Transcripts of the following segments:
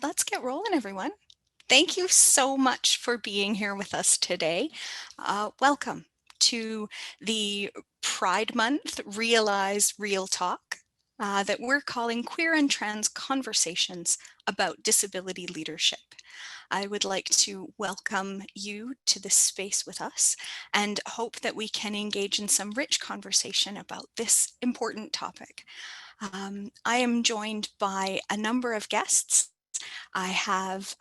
let's get rolling, everyone. Thank you so much for being here with us today. Welcome to the Pride Month Realize Real Talk that we're calling Queer and Trans Conversations about Disability Leadership. I would like to welcome you to this space with us and hope that we can engage in some rich conversation about this important topic. I am joined by a number of guests. I have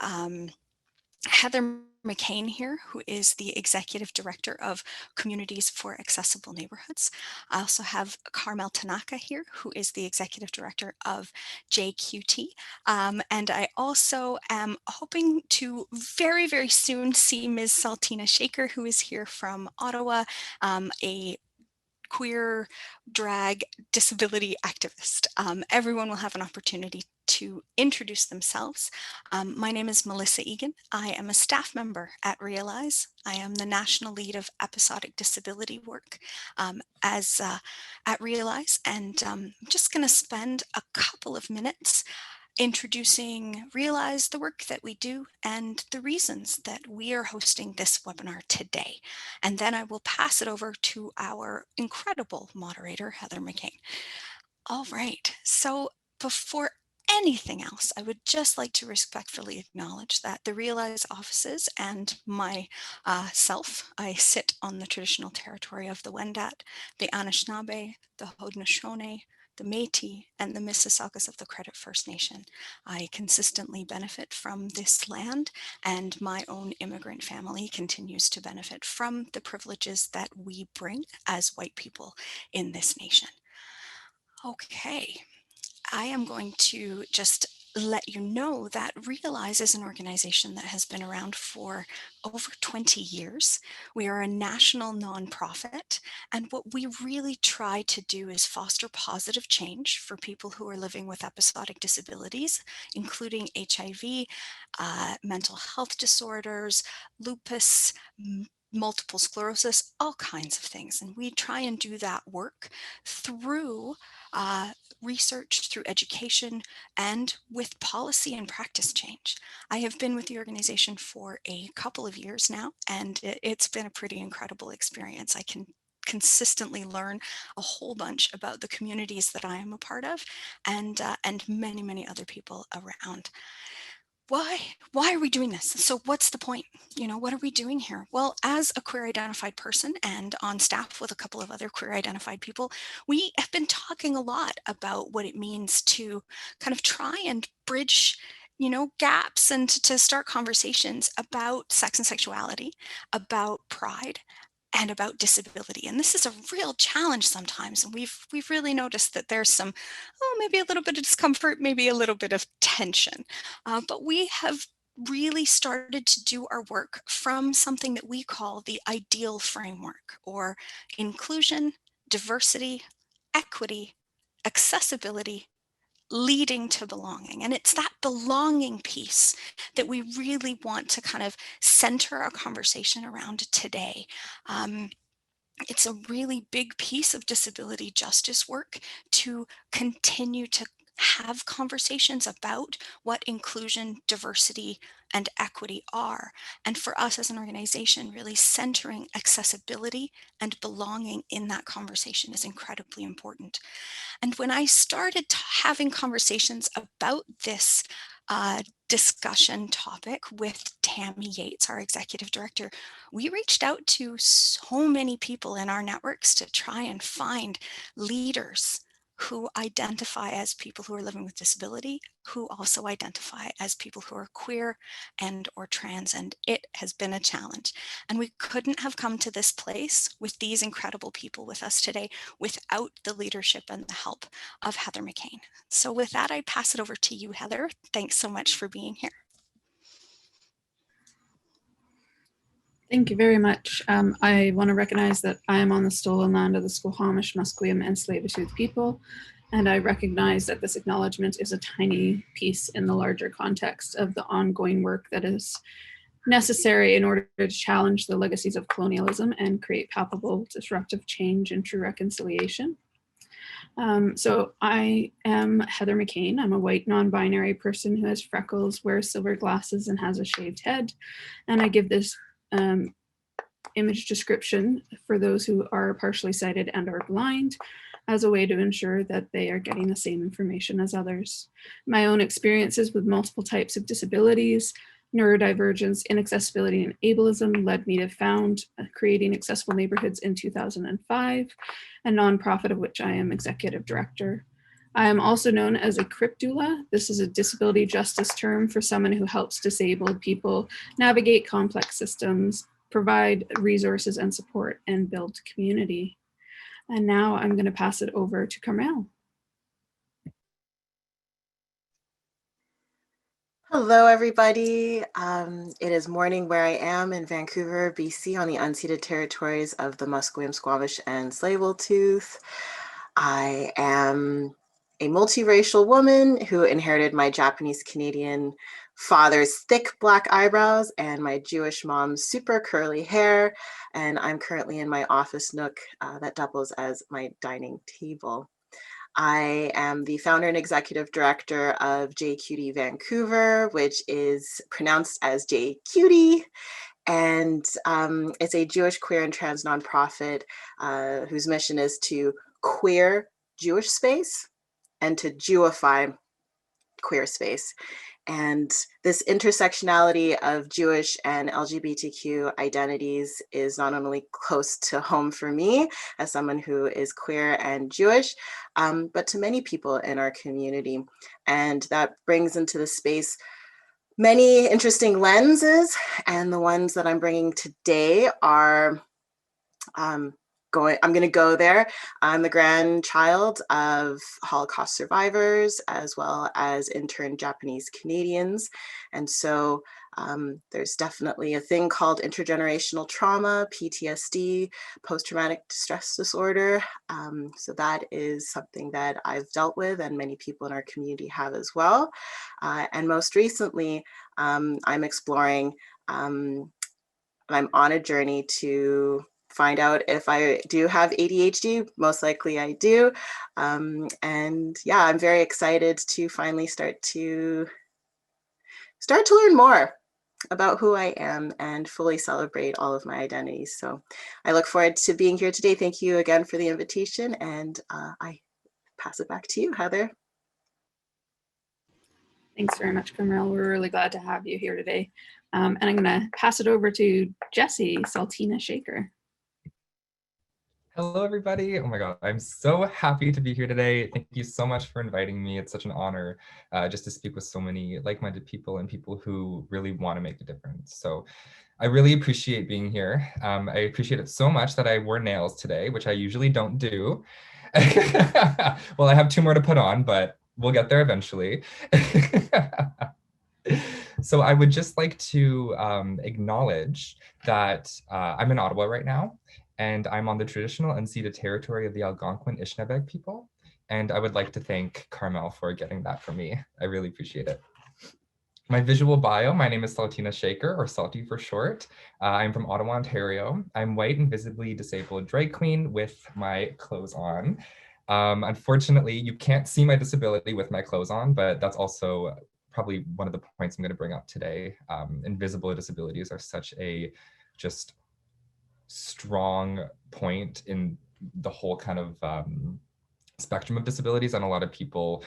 Heather McCain here, who is the Executive Director of Communities for Accessible Neighborhoods. I also have Carmel Tanaka here, who is the Executive Director of JQT. And I also am hoping to very, very soon see Ms. Saltina Shaker, who is here from Ottawa, a queer drag disability activist. Everyone will have an opportunity to introduce themselves. My name is Melissa Egan. I am a staff member at Realize. I am the national lead of episodic disability work at Realize, and I'm just going to spend a couple of minutes introducing Realize, the work that we do, and the reasons that we are hosting this webinar today. And then I will pass it over to our incredible moderator, Heather McCain. All right, so before anything else, I would just like to respectfully acknowledge that the Realize offices and myself, I sit on the traditional territory of the Wendat, the Anishinaabe, the Haudenosaunee, the Métis, and the Mississaugas of the Credit First Nation. I consistently benefit from this land, and my own immigrant family continues to benefit from the privileges that we bring as white people in this nation. Okay, I am going to just let you know that Realize is an organization that has been around for over 20 years. We are a national nonprofit, and what we really try to do is foster positive change for people who are living with episodic disabilities, including HIV, mental health disorders, lupus, multiple sclerosis, all kinds of things. And we try and do that work through research, through education, and with policy and practice change. I have been with the organization for a couple of years now, and it's been a pretty incredible experience. I can consistently learn a whole bunch about the communities that I am a part of, and many, many other people around. Why are we doing this? So what's the point? What are we doing here? Well, as a queer identified person and on staff with a couple of other queer identified people, we have been talking a lot about what it means to kind of try and bridge gaps and to start conversations about sex and sexuality, about pride, and about disability. And this is a real challenge sometimes. And we've really noticed that there's some, maybe a little bit of discomfort, maybe a little bit of tension. But we have really started to do our work from something that we call the ideal framework, or inclusion, diversity, equity, accessibility, leading to belonging. And it's that belonging piece that we really want to kind of center our conversation around today. It's a really big piece of disability justice work to continue to have conversations about what inclusion, diversity, and equity are. And for us as an organization, really centering accessibility and belonging in that conversation is incredibly important. And when I started having conversations about this discussion topic with Tammy Yates, our executive director, we reached out to so many people in our networks to try and find leaders who identify as people who are living with disability, who also identify as people who are queer and or trans, and it has been a challenge. And we couldn't have come to this place with these incredible people with us today without the leadership and the help of Heather McCain. So with that, I pass it over to you, Heather. Thanks so much for being here. Thank you very much. I want to recognize that I am on the stolen land of the Squamish, Musqueam, and Tsleil-Waututh people, and I recognize that this acknowledgement is a tiny piece in the larger context of the ongoing work that is necessary in order to challenge the legacies of colonialism and create palpable disruptive change and true reconciliation. So I am Heather McCain. I'm a white non-binary person who has freckles, wears silver glasses, and has a shaved head. And I give this image description for those who are partially sighted and or blind as a way to ensure that they are getting the same information as others. My own experiences with multiple types of disabilities, neurodivergence, inaccessibility, and ableism led me to found Creating Accessible Neighborhoods in 2005, a nonprofit of which I am executive director. I am also known as a CRIP doula. This is a disability justice term for someone who helps disabled people navigate complex systems, provide resources and support, and build community. And now I'm going to pass it over to Carmel. Hello, everybody. It is morning where I am in Vancouver, BC, on the unceded territories of the Musqueam, Squamish, and Tsleil-Waututh. I am a multiracial woman who inherited my Japanese-Canadian father's thick black eyebrows and my Jewish mom's super curly hair. And I'm currently in my office nook that doubles as my dining table. I am the founder and executive director of JQT Vancouver, which is pronounced as JQT. And it's a Jewish, queer, and trans nonprofit whose mission is to queer Jewish space and to Jewify queer space. And this intersectionality of Jewish and LGBTQ identities is not only close to home for me as someone who is queer and Jewish, but to many people in our community. And that brings into the space many interesting lenses, and the ones that I'm bringing today are I'm going to go there. I'm the grandchild of Holocaust survivors, as well as interned Japanese Canadians. And so there's definitely a thing called intergenerational trauma, PTSD, post-traumatic stress disorder. So that is something that I've dealt with, and many people in our community have as well. And most recently, I'm exploring, I'm on a journey to find out if I do have ADHD. Most likely I do. And yeah, I'm very excited to finally start to learn more about who I am and fully celebrate all of my identities. So I look forward to being here today. Thank you again for the invitation. And I pass it back to you, Heather. Thanks very much, Carmel. We're really glad to have you here today. And I'm going to pass it over to Jessie Saltina Shaker. Hello, everybody. Oh my God, I'm so happy to be here today. Thank you so much for inviting me. It's such an honor just to speak with so many like-minded people and people who really want to make a difference. So I really appreciate being here. I appreciate it so much that I wore nails today, which I usually don't do. Well, I have 2 more to put on, but we'll get there eventually. So I would just like to acknowledge that I'm in Ottawa right now, and I'm on the traditional unceded territory of the Algonquin Ishnabeg people. And I would like to thank Carmel for getting that for me. I really appreciate it. My visual bio, my name is Saltina Shaker, or Salty for short. I'm from Ottawa, Ontario. I'm white and visibly disabled drag queen with my clothes on. Unfortunately, you can't see my disability with my clothes on, but that's also probably one of the points I'm going to bring up today. Invisible disabilities are such a just strong point in the whole kind of spectrum of disabilities, and a lot of people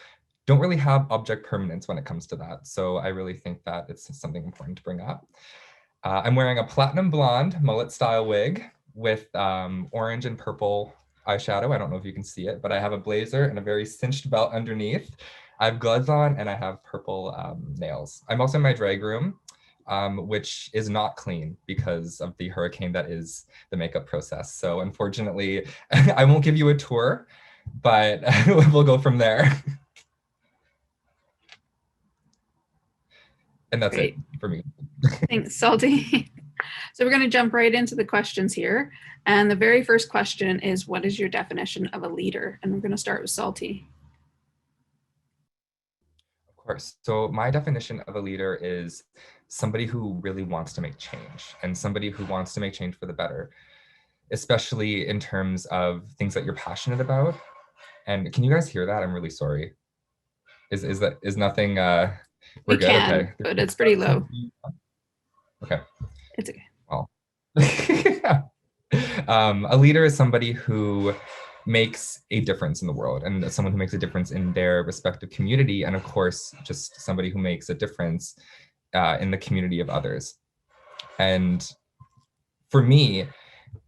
don't really have object permanence when it comes to that. So I really think that it's something important to bring up. I'm wearing a platinum blonde mullet style wig with orange and purple eyeshadow. I don't know if you can see it, but I have a blazer and a very cinched belt underneath. I have gloves on and I have purple nails. I'm also in my drag room, which is not clean because of the hurricane that is the makeup process. So unfortunately, I won't give you a tour, but we'll go from there. And that's Great. It for me. Thanks, Salty. So we're going to jump right into the questions here. And the very first question is, what is your definition of a leader? And we're going to start with Salty. Of course. So my definition of a leader is somebody who really wants to make change, and somebody who wants to make change for the better, especially in terms of things that you're passionate about. And can you guys hear that? I'm really sorry. Is nothing, we're We good? can, Okay. but it's pretty low. Okay. It's okay. Well, a leader is somebody who makes a difference in the world, and someone who makes a difference in their respective community, and of course, just somebody who makes a difference in the community of others. And for me,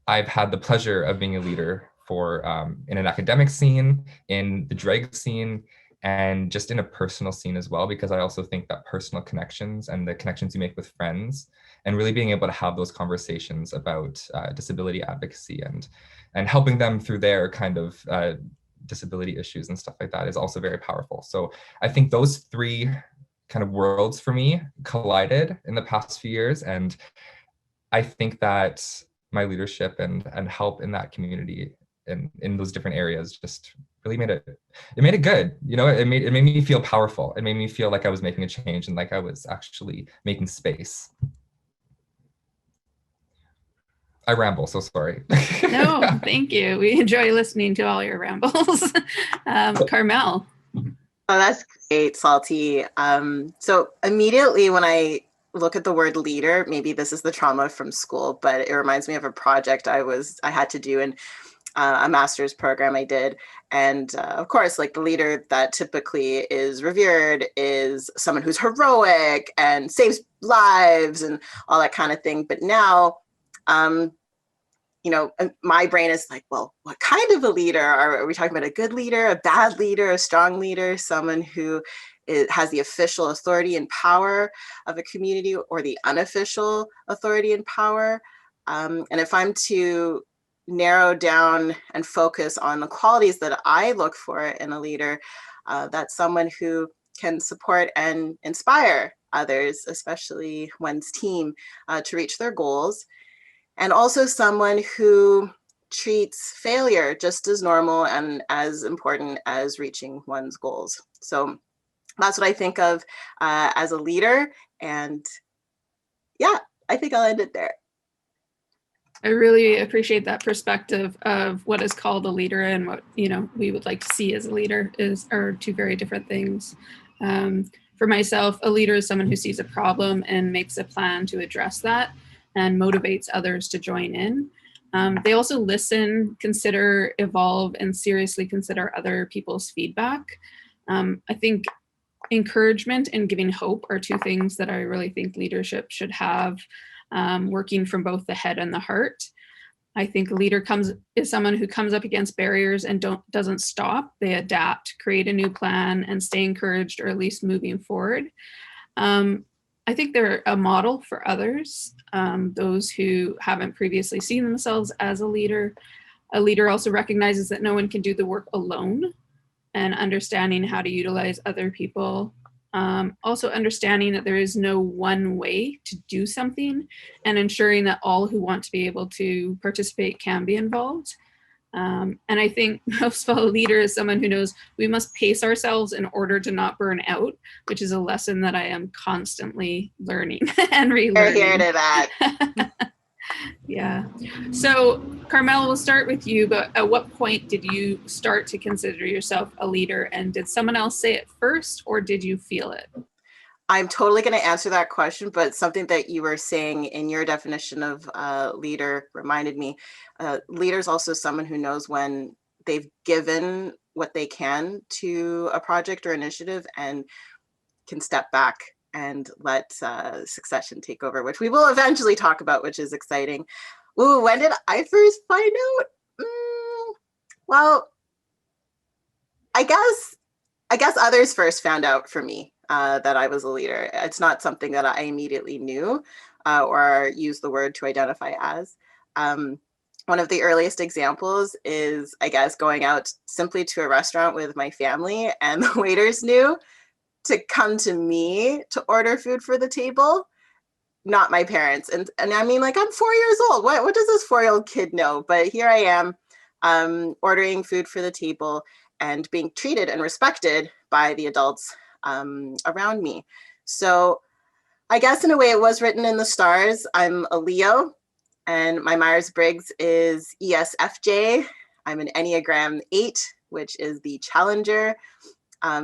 I've had the pleasure of being a leader for in an academic scene, in the drag scene, and just in a personal scene as well, because I also think that personal connections and the connections you make with friends and really being able to have those conversations about disability advocacy and helping them through their kind of disability issues and stuff like that is also very powerful. So I think those three kind of worlds for me collided in the past few years. And I think that my leadership and help in that community and in those different areas just really made it good. You know, it made me feel powerful. It made me feel like I was making a change and like I was actually making space. I ramble, so sorry. No, thank you. We enjoy listening to all your rambles. Carmel. Oh, that's great, Salty. So immediately when I look at the word leader, maybe this is the trauma from school, but it reminds me of a project I had to do in a master's program I did. And of course, like the leader that typically is revered is someone who's heroic and saves lives and all that kind of thing. But now, you know, my brain is like, well, what kind of a leader? Are we talking about a good leader, a bad leader, a strong leader, someone who has the official authority and power of a community, or the unofficial authority and power? And if I'm to narrow down and focus on the qualities that I look for in a leader, that's someone who can support and inspire others, especially one's team, to reach their goals. And also someone who treats failure just as normal and as important as reaching one's goals. So that's what I think of as a leader. And yeah, I think I'll end it there. I really appreciate that perspective of what is called a leader and what, you know, we would like to see as a leader are two very different things. For myself, a leader is someone who sees a problem and makes a plan to address that and motivates others to join in. They also listen, consider, evolve, and seriously consider other people's feedback. I think encouragement and giving hope are two things that I really think leadership should have, working from both the head and the heart. I think a leader is someone who comes up against barriers and doesn't stop. They adapt, create a new plan, and stay encouraged, or at least moving forward. I think they're a model for others, those who haven't previously seen themselves as a leader. A leader also recognizes that no one can do the work alone, and understanding how to utilize other people. Also understanding that there is no one way to do something, and ensuring that all who want to be able to participate can be involved. And I think most of all, a leader is someone who knows we must pace ourselves in order to not burn out, which is a lesson that I am constantly learning and relearning. Here to that. Yeah. So Carmel, we'll start with you, but at what point did you start to consider yourself a leader, and did someone else say it first, or did you feel it? I'm totally going to answer that question, but something that you were saying in your definition of leader reminded me. Leader is also someone who knows when they've given what they can to a project or initiative and can step back and let succession take over, which we will eventually talk about, which is exciting. Ooh, when did I first find out? Well, I guess others first found out for me that I was a leader. It's not something that I immediately knew or used the word to identify as. One of the earliest examples is, I guess, going out simply to a restaurant with my family, and the waiters knew to come to me to order food for the table, not my parents. And I mean, like, I'm 4 years old. What does this 4-year-old kid know? But here I am ordering food for the table and being treated and respected by the adults around me. So I guess in a way it was written in the stars. I'm a Leo, and my Myers-Briggs is ESFJ. I'm an Enneagram 8 which is the challenger,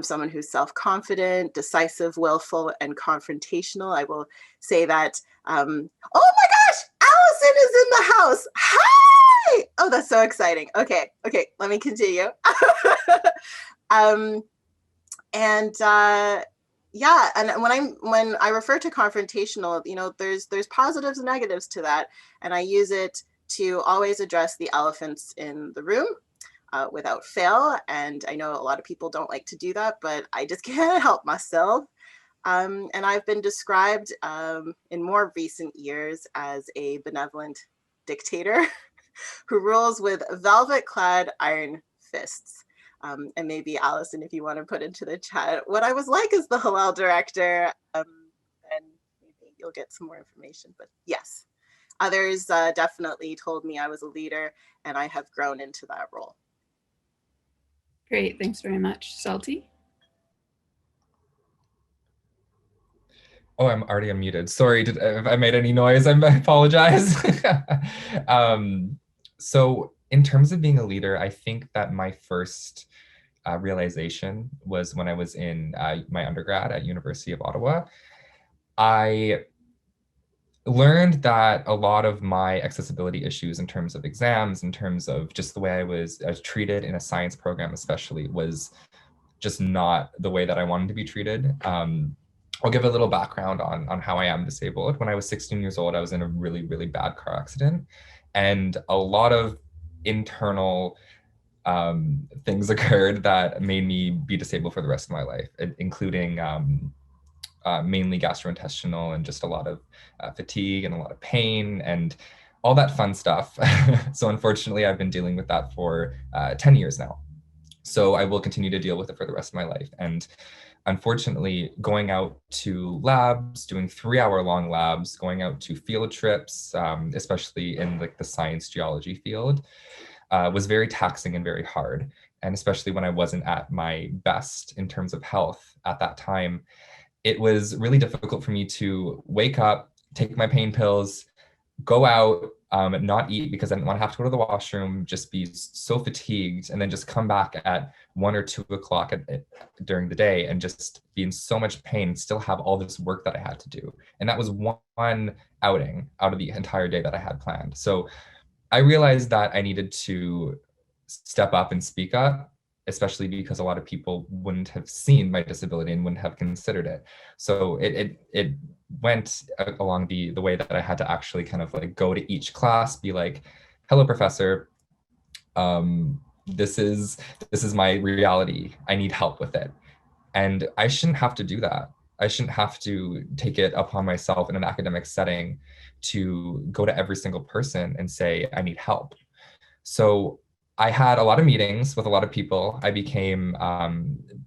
someone who's self-confident, decisive, willful, and confrontational. I will say that, oh my gosh, Allison is in the house. Hi! Oh, that's so exciting. Okay, let me continue. Yeah, and when I refer to confrontational, you know, there's positives and negatives to that, and I use it to always address the elephants in the room without fail. And I know a lot of people don't like to do that, but I just can't help myself. And I've been described in more recent years as a benevolent dictator who rules with velvet-clad iron fists. And maybe Allison, if you want to put into the chat what I was like as the Hillel director, and maybe you'll get some more information. But yes, others definitely told me I was a leader, and I have grown into that role. Great, thanks very much. Salty? Oh, I'm already unmuted. Sorry, if I made any noise, I apologize. So in terms of being a leader, I think that my first realization was when I was in my undergrad at University of Ottawa. I learned that a lot of my accessibility issues in terms of exams, in terms of just the way I was treated in a science program especially, was just not the way that I wanted to be treated. I'll give a little background on how I am disabled. When I was 16 years old, I was in a really, really bad car accident, and a lot of internal things occurred that made me be disabled for the rest of my life, including mainly gastrointestinal and just a lot of fatigue and a lot of pain and all that fun stuff. So unfortunately, I've been dealing with that for 10 years now. So I will continue to deal with it for the rest of my life. And unfortunately, going out to labs, doing 3-hour-long labs, going out to field trips, especially in like the science geology field, was very taxing and very hard. And especially when I wasn't at my best in terms of health at that time, it was really difficult for me to wake up, take my pain pills, go out, not eat because I didn't want to have to go to the washroom, just be so fatigued, and then just come back at 1 or 2 o'clock during the day and just be in so much pain and still have all this work that I had to do. And that was one outing out of the entire day that I had planned. So I realized that I needed to step up and speak up, especially because a lot of people wouldn't have seen my disability and wouldn't have considered it. So it went along the way that I had to actually kind of like go to each class, be like, hello, professor, this is my reality. I need help with it. And I shouldn't have to do that. I shouldn't have to take it upon myself in an academic setting to go to every single person and say, I need help. So I had a lot of meetings with a lot of people. I became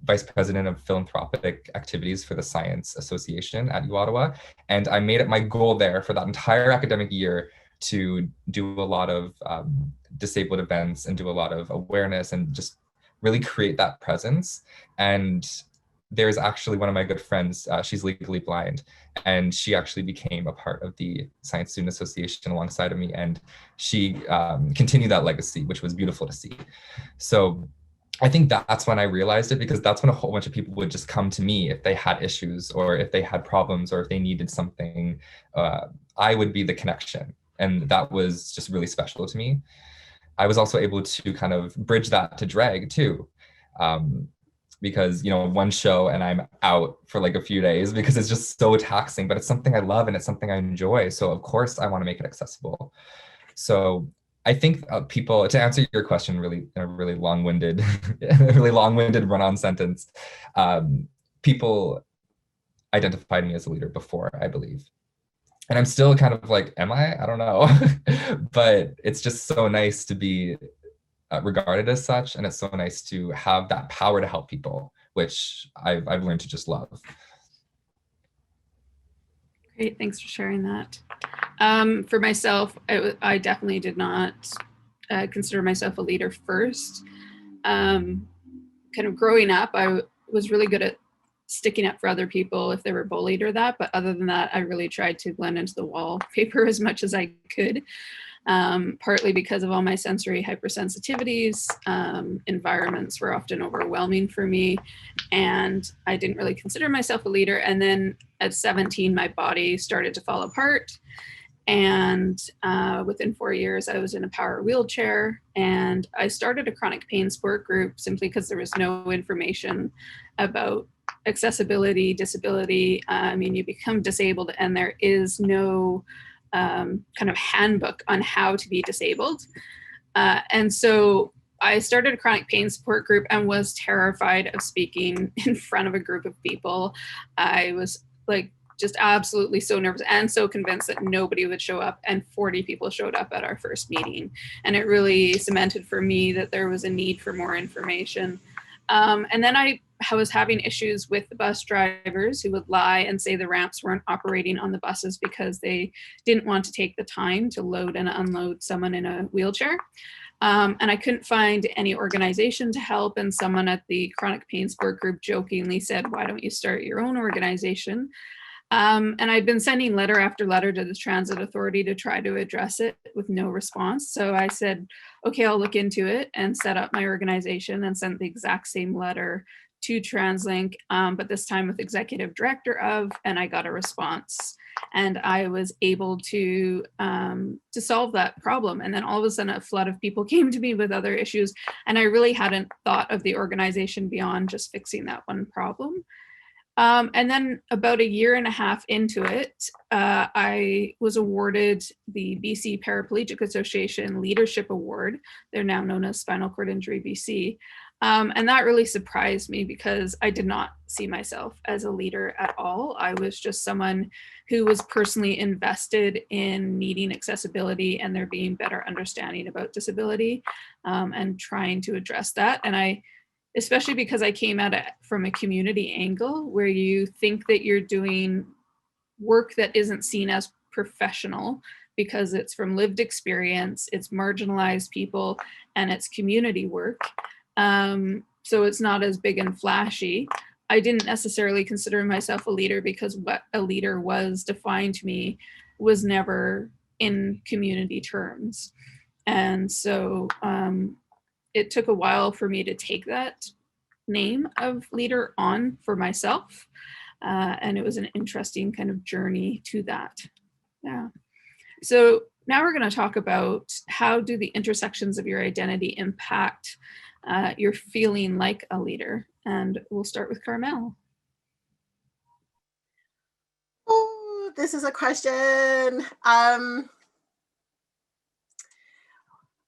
vice president of philanthropic activities for the Science Association at U Ottawa. And I made it my goal there for that entire academic year to do a lot of disabled events and do a lot of awareness and just really create that presence. And there's actually one of my good friends, she's legally blind, and she actually became a part of the Science Student Association alongside of me, and she continued that legacy, which was beautiful to see. So I think that's when I realized it, because that's when a whole bunch of people would just come to me if they had issues or if they had problems or if they needed something. I would be the connection, and that was just really special to me. I was also able to kind of bridge that to drag too. Because, you know, one show and I'm out for like a few days because it's just so taxing, but it's something I love and it's something I enjoy. So of course I want to make it accessible. So I think people, to answer your question really in a really long-winded, run-on sentence, people identified me as a leader before, I believe. And I'm still kind of like, am I? I don't know. But it's just so nice to be regarded as such, and it's so nice to have that power to help people, which I've learned to just love. Great, thanks for sharing that. For myself, I definitely did not consider myself a leader first. Kind of growing up, I was really good at sticking up for other people if they were bullied or that, but other than that, I really tried to blend into the wallpaper as much as I could. partly because of all my sensory hypersensitivities. Environments were often overwhelming for me, and I didn't really consider myself a leader. And then at 17, my body started to fall apart. And within 4 years, I was in a power wheelchair, and I started a chronic pain support group simply because there was no information about accessibility, disability. I mean, you become disabled and there is no kind of handbook on how to be disabled. And so I started a chronic pain support group and was terrified of speaking in front of a group of people. I was like, just absolutely so nervous and so convinced that nobody would show up, and 40 people showed up at our first meeting. And it really cemented for me that there was a need for more information. And then I was having issues with the bus drivers who would lie and say the ramps weren't operating on the buses because they didn't want to take the time to load and unload someone in a wheelchair. And I couldn't find any organization to help. And someone at the chronic pain support group jokingly said, "Why don't you start your own organization?" And I'd been sending letter after letter to the transit authority to try to address it with no response. So I said, okay, I'll look into it, and set up my organization and sent the exact same letter to TransLink, but this time with executive director of, and I got a response. And I was able to solve that problem. And then all of a sudden a flood of people came to me with other issues. And I really hadn't thought of the organization beyond just fixing that one problem. And then about 1.5 years into it, I was awarded the BC Paraplegic Association Leadership Award. They're now known as Spinal Cord Injury BC. And that really surprised me because I did not see myself as a leader at all. I was just someone who was personally invested in needing accessibility and there being better understanding about disability, and trying to address that. And especially because I came at it from a community angle where you think that you're doing work that isn't seen as professional because it's from lived experience, it's marginalized people, and it's community work. So it's not as big and flashy. I didn't necessarily consider myself a leader because what a leader was defined to me was never in community terms. And so it took a while for me to take that name of leader on for myself. And it was an interesting kind of journey to that. Yeah. So now we're going to talk about how do the intersections of your identity impact your feeling like a leader. And we'll start with Carmel. Oh, this is a question.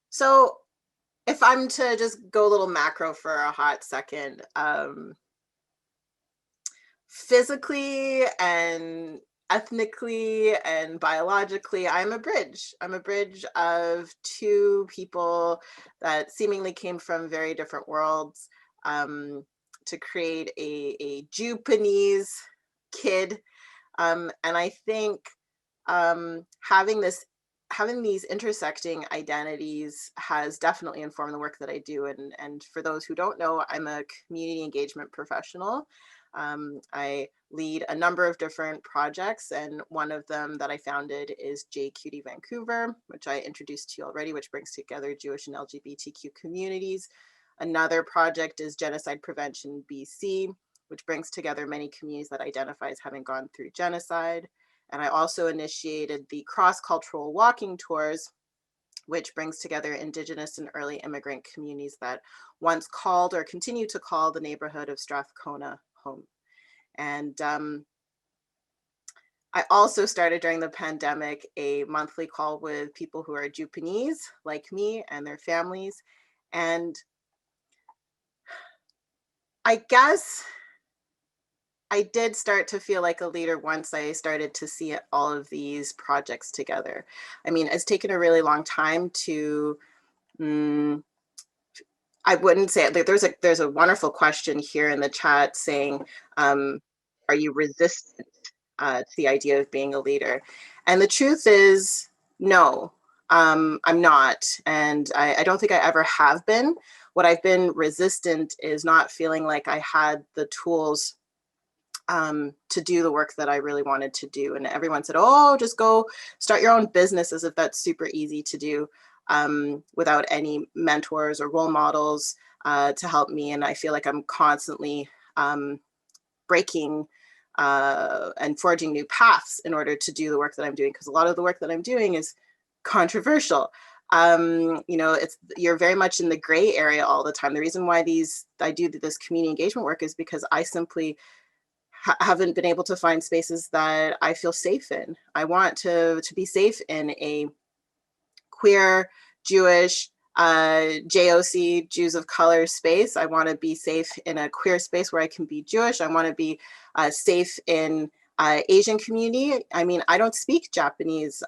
So if I'm to just go a little macro for a hot second, physically and ethnically and biologically, I'm a bridge. I'm a bridge of two people that seemingly came from very different worlds to create a Japanese kid. And I think having these intersecting identities has definitely informed the work that I do. And for those who don't know, I'm a community engagement professional. I lead a number of different projects, and one of them that I founded is JQT Vancouver, which I introduced to you already, which brings together Jewish and LGBTQ communities. Another project is Genocide Prevention BC, which brings together many communities that identify as having gone through genocide. And I also initiated the cross-cultural walking tours, which brings together Indigenous and early immigrant communities that once called or continue to call the neighborhood of Strathcona home. And I also started during the pandemic a monthly call with people who are Japanese like me and their families. And I guess I did start to feel like a leader once I started to see all of these projects together. I mean, it's taken a really long time to, I wouldn't say it. There's a wonderful question here in the chat saying, are you resistant to the idea of being a leader? And the truth is, no, I'm not. And I don't think I ever have been. What I've been resistant is not feeling like I had the tools to do the work that I really wanted to do. And everyone said, oh, just go start your own business, as if that's super easy to do without any mentors or role models to help me. And I feel like I'm constantly breaking and forging new paths in order to do the work that I'm doing, because a lot of the work that I'm doing is controversial. You're very much in the gray area all the time. The reason why I do this community engagement work is because I simply haven't been able to find spaces that I feel safe in. I want to be safe in a queer, Jewish, JOC, Jews of color space. I want to be safe in a queer space where I can be Jewish. I want to be safe in Asian community. I mean, I don't speak Japanese.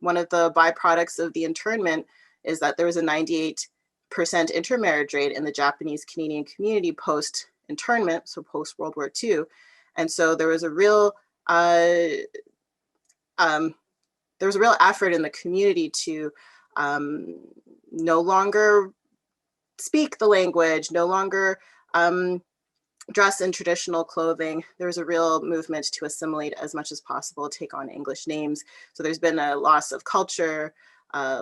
One of the byproducts of the internment is that there was a 98% intermarriage rate in the Japanese Canadian community post-internment, so post-World War II. And so there was a real effort in the community to no longer speak the language, no longer dress in traditional clothing. There's a real movement to assimilate as much as possible, take on English names. So there's been a loss of culture,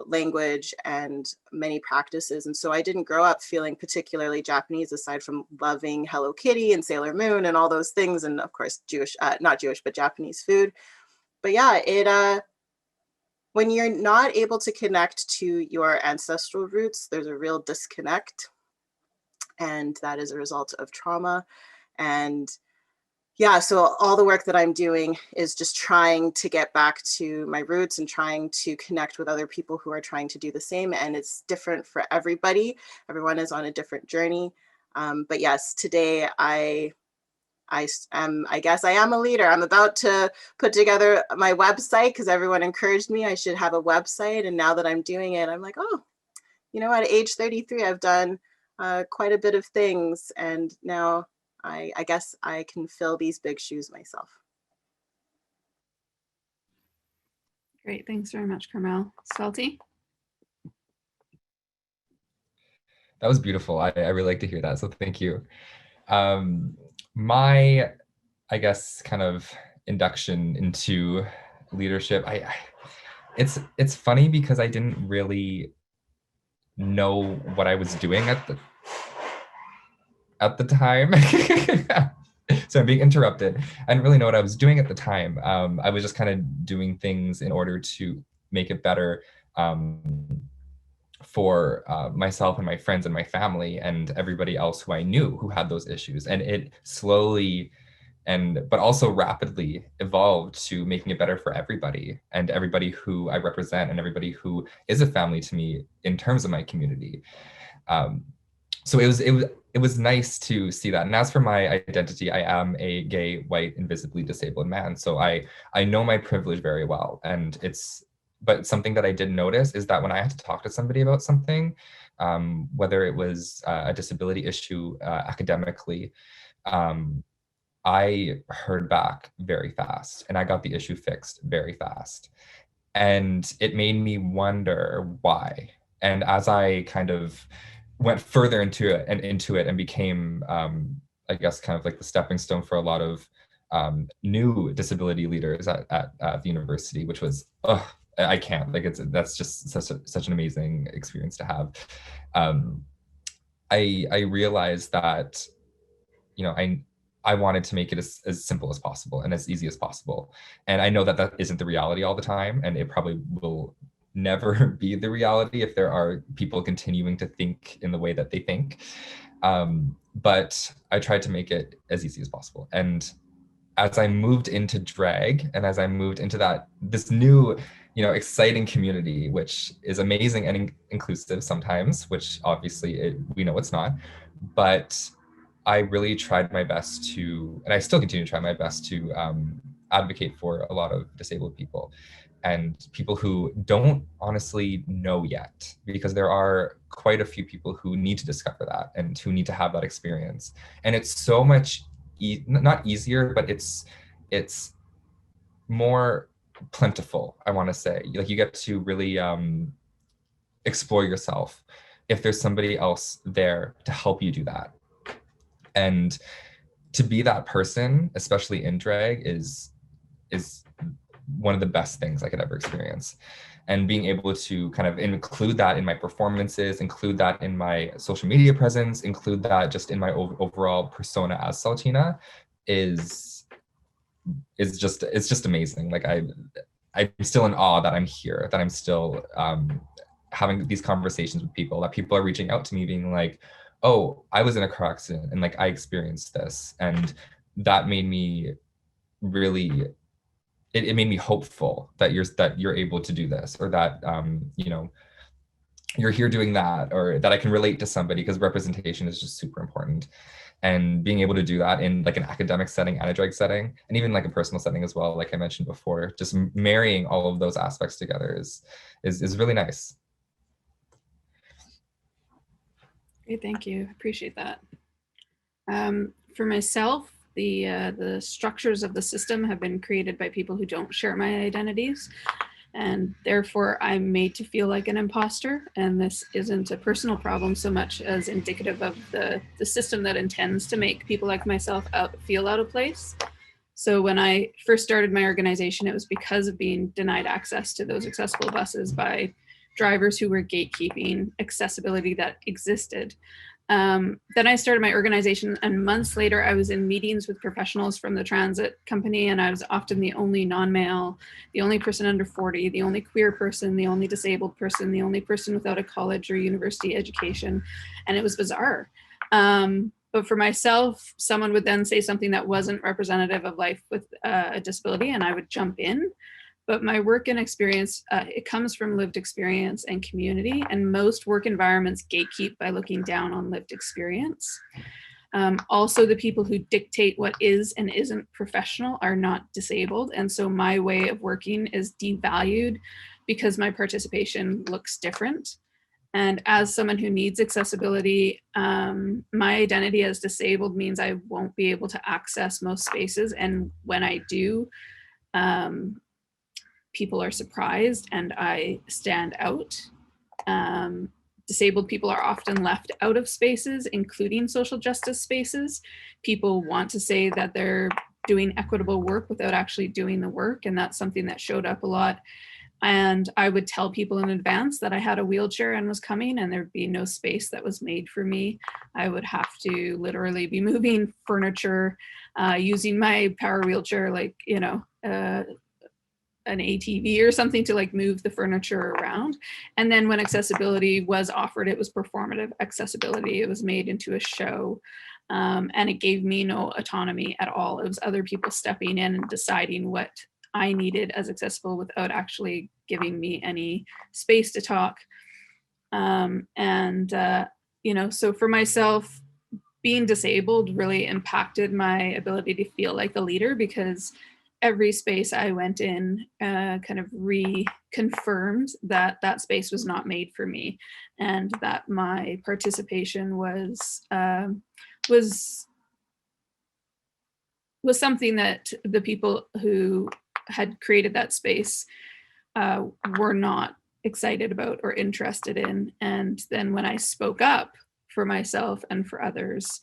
language, and many practices. And so I didn't grow up feeling particularly Japanese, aside from loving Hello Kitty and Sailor Moon and all those things. And of course, not Jewish, but Japanese food. But yeah, when you're not able to connect to your ancestral roots, there's a real disconnect. And that is a result of trauma. And yeah, so all the work that I'm doing is just trying to get back to my roots and trying to connect with other people who are trying to do the same. And it's different for everybody. Everyone is on a different journey. But yes, today I guess I am a leader. I'm about to put together my website because everyone encouraged me I should have a website. And now that I'm doing it, I'm like, oh, at age 33, I've done quite a bit of things. And now I guess I can fill these big shoes myself. Great. Thanks very much, Carmel. Salty? That was beautiful. I really like to hear that. So thank you. My, I guess, kind of induction into leadership, it's funny because I didn't really know what I was doing at the time. So I'm being interrupted. I didn't really know what I was doing at the time. I was just kind of doing things in order to make it better for myself and my friends and my family and everybody else who I knew who had those issues. And it slowly but also rapidly evolved to making it better for everybody and everybody who I represent and everybody who is a family to me in terms of my community. So it was nice to see that. And as for my identity, I am a gay, white, and visibly disabled man. So I know my privilege very well. But something that I did notice is that when I had to talk to somebody about something, whether it was a disability issue academically, I heard back very fast and I got the issue fixed very fast. And it made me wonder why. And as I kind of went further into it and became, I guess, kind of like the stepping stone for a lot of new disability leaders at the university, which was, I can't, like, that's just such an amazing experience to have. I realized that, I wanted to make it as simple as possible and as easy as possible. And I know that isn't the reality all the time, and it probably will never be the reality if there are people continuing to think in the way that they think. But I tried to make it as easy as possible. And as I moved into drag and as I moved into this new, exciting community, which is amazing and inclusive sometimes, which obviously we know it's not, but I really tried my best to, and I still continue to try my best to advocate for a lot of disabled people and people who don't honestly know yet, because there are quite a few people who need to discover that and who need to have that experience. And it's so much, not easier, but it's more plentiful, I want to say. Like, you get to really explore yourself if there's somebody else there to help you do that. And to be that person, especially in drag, is one of the best things I could ever experience. And being able to kind of include that in my performances, include that in my social media presence, include that just in my overall persona as Saltina is just amazing. Like I'm still in awe that I'm here, that I'm still having these conversations with people, that people are reaching out to me being like, oh, I was in a car accident and like I experienced this. And that made me really, it made me hopeful that you're able to do this, or that you know, you're here doing that, or that I can relate to somebody, because representation is just super important. And being able to do that in like an academic setting and a drag setting, and even like a personal setting as well, like I mentioned before, just marrying all of those aspects together is really nice. Great, thank you. Appreciate that. For myself, the structures of the system have been created by people who don't share my identities, and therefore I'm made to feel like an imposter. And this isn't a personal problem so much as indicative of the system that intends to make people like myself feel out of place. So when I first started my organization, it was because of being denied access to those accessible buses by drivers who were gatekeeping accessibility that existed. Then I started my organization, and months later I was in meetings with professionals from the transit company, and I was often the only non-male, the only person under 40, the only queer person, the only disabled person, the only person without a college or university education, and it was bizarre. But for myself, someone would then say something that wasn't representative of life with a disability, and I would jump in. But my work and experience, it comes from lived experience and community, and most work environments gatekeep by looking down on lived experience. Also, the people who dictate what is and isn't professional are not disabled, and so my way of working is devalued because my participation looks different. And as someone who needs accessibility, my identity as disabled means I won't be able to access most spaces, and when I do, people are surprised and I stand out. Disabled people are often left out of spaces, including social justice spaces. People want to say that they're doing equitable work without actually doing the work, and that's something that showed up a lot. And I would tell people in advance that I had a wheelchair and was coming, and there'd be no space that was made for me. I would have to literally be moving furniture, using my power wheelchair, like, you know, an ATV or something to like move the furniture around. And then when accessibility was offered, it was performative accessibility. It was made into a show, and it gave me no autonomy at all. It was other people stepping in and deciding what I needed as accessible without actually giving me any space to talk. You know, so for myself, being disabled really impacted my ability to feel like a leader, because every space I went in kind of reconfirmed that that space was not made for me, and that my participation was something that the people who had created that space were not excited about or interested in. And then when I spoke up for myself and for others,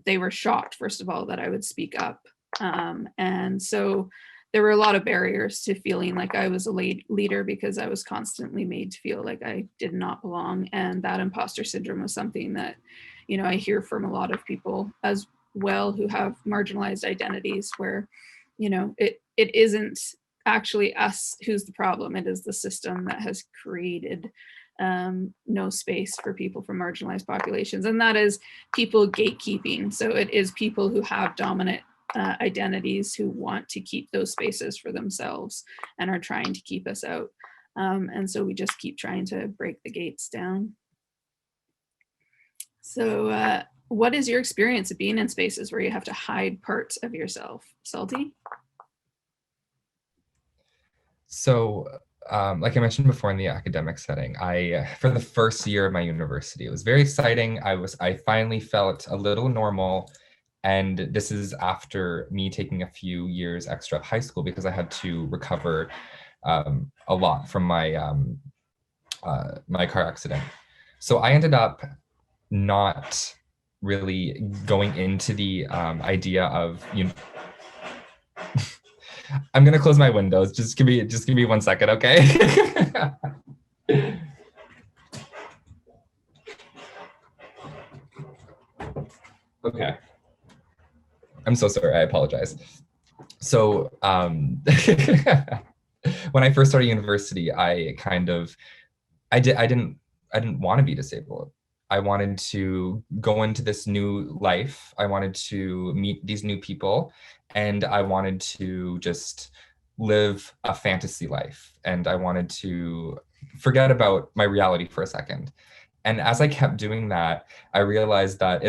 they were shocked, first of all, that I would speak up. And so there were a lot of barriers to feeling like I was a leader, because I was constantly made to feel like I did not belong. And that imposter syndrome was something that, you know, I hear from a lot of people as well who have marginalized identities, where, you know, it isn't actually us who's the problem. It is the system that has created no space for people from marginalized populations. And that is people gatekeeping. So it is people who have dominant identities who want to keep those spaces for themselves and are trying to keep us out. And so we just keep trying to break the gates down. So what is your experience of being in spaces where you have to hide parts of yourself? Salty? So like I mentioned before, in the academic setting, for the first year of my university, it was very exciting. I finally felt a little normal. And this is after me taking a few years extra of high school, because I had to recover a lot from my my car accident. So I ended up not really going into the idea of, I'm gonna close my windows. Just give me 1 second, okay? Okay. I'm so sorry. I apologize. So when I first started university, I didn't want to be disabled. I wanted to go into this new life. I wanted to meet these new people, and I wanted to just live a fantasy life. And I wanted to forget about my reality for a second. And as I kept doing that, I realized that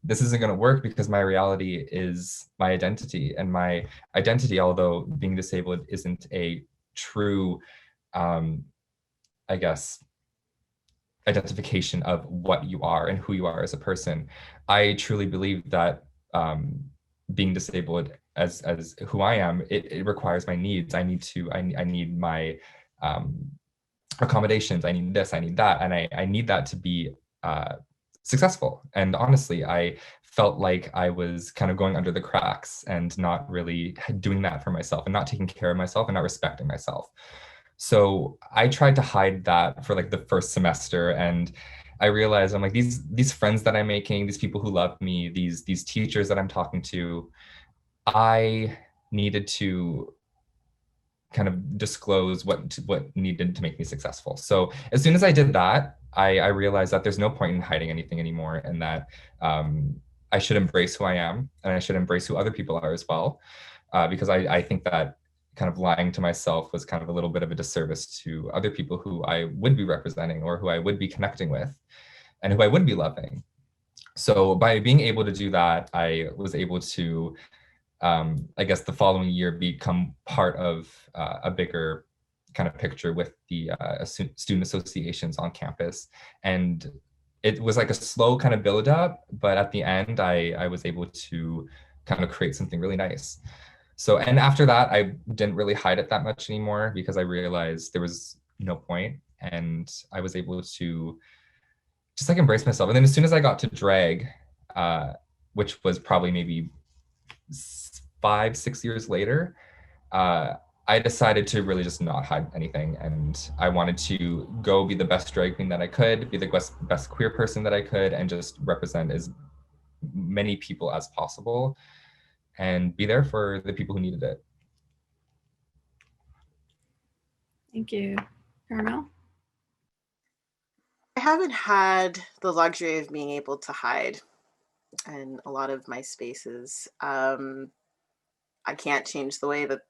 this isn't going to work, because my reality is my identity, and my identity, although being disabled isn't a true, I guess, identification of what you are and who you are as a person. I truly believe that being disabled as who I am, it requires my needs. I need my accommodations. I need this, I need that, and I need that to be successful. And honestly, I felt like I was kind of going under the cracks and not really doing that for myself, and not taking care of myself, and not respecting myself. So I tried to hide that for like the first semester, and I realized, I'm like, these friends that I'm making, these people who love me, these teachers that I'm talking to, I needed to kind of disclose what needed to make me successful. So as soon as I did that, I realized that there's no point in hiding anything anymore, and that I should embrace who I am, and I should embrace who other people are as well, because I think that kind of lying to myself was kind of a little bit of a disservice to other people who I would be representing, or who I would be connecting with, and who I would be loving. So by being able to do that, I was able to, I guess, the following year become part of a bigger kind of picture with the student associations on campus. And it was like a slow kind of build up, but at the end, I was able to kind of create something really nice. So, and after that, I didn't really hide it that much anymore, because I realized there was no point, and I was able to just like embrace myself. And then as soon as I got to drag, which was probably maybe 5-6 years later, I decided to really just not hide anything. And I wanted to go be the best drag queen that I could, be the best queer person that I could, and just represent as many people as possible, and be there for the people who needed it. Thank you. Carmel? I haven't had the luxury of being able to hide in a lot of my spaces. I can't change the way that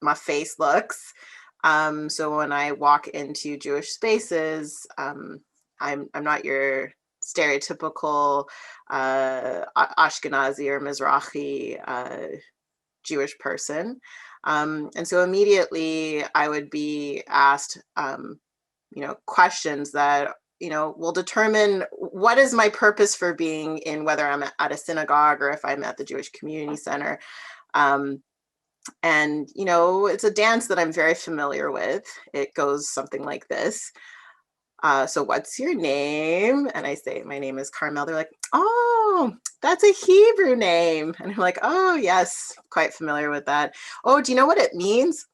my face looks. So when I walk into Jewish spaces, I'm not your stereotypical Ashkenazi or Mizrahi Jewish person. And so immediately I would be asked, questions that, will determine what is my purpose for being in, whether I'm at a synagogue or if I'm at the Jewish Community Center. And, it's a dance that I'm very familiar with. It goes something like this. So what's your name? And I say, my name is Carmel. They're like, oh, that's a Hebrew name. And I'm like, oh, yes, quite familiar with that. Oh, do you know what it means?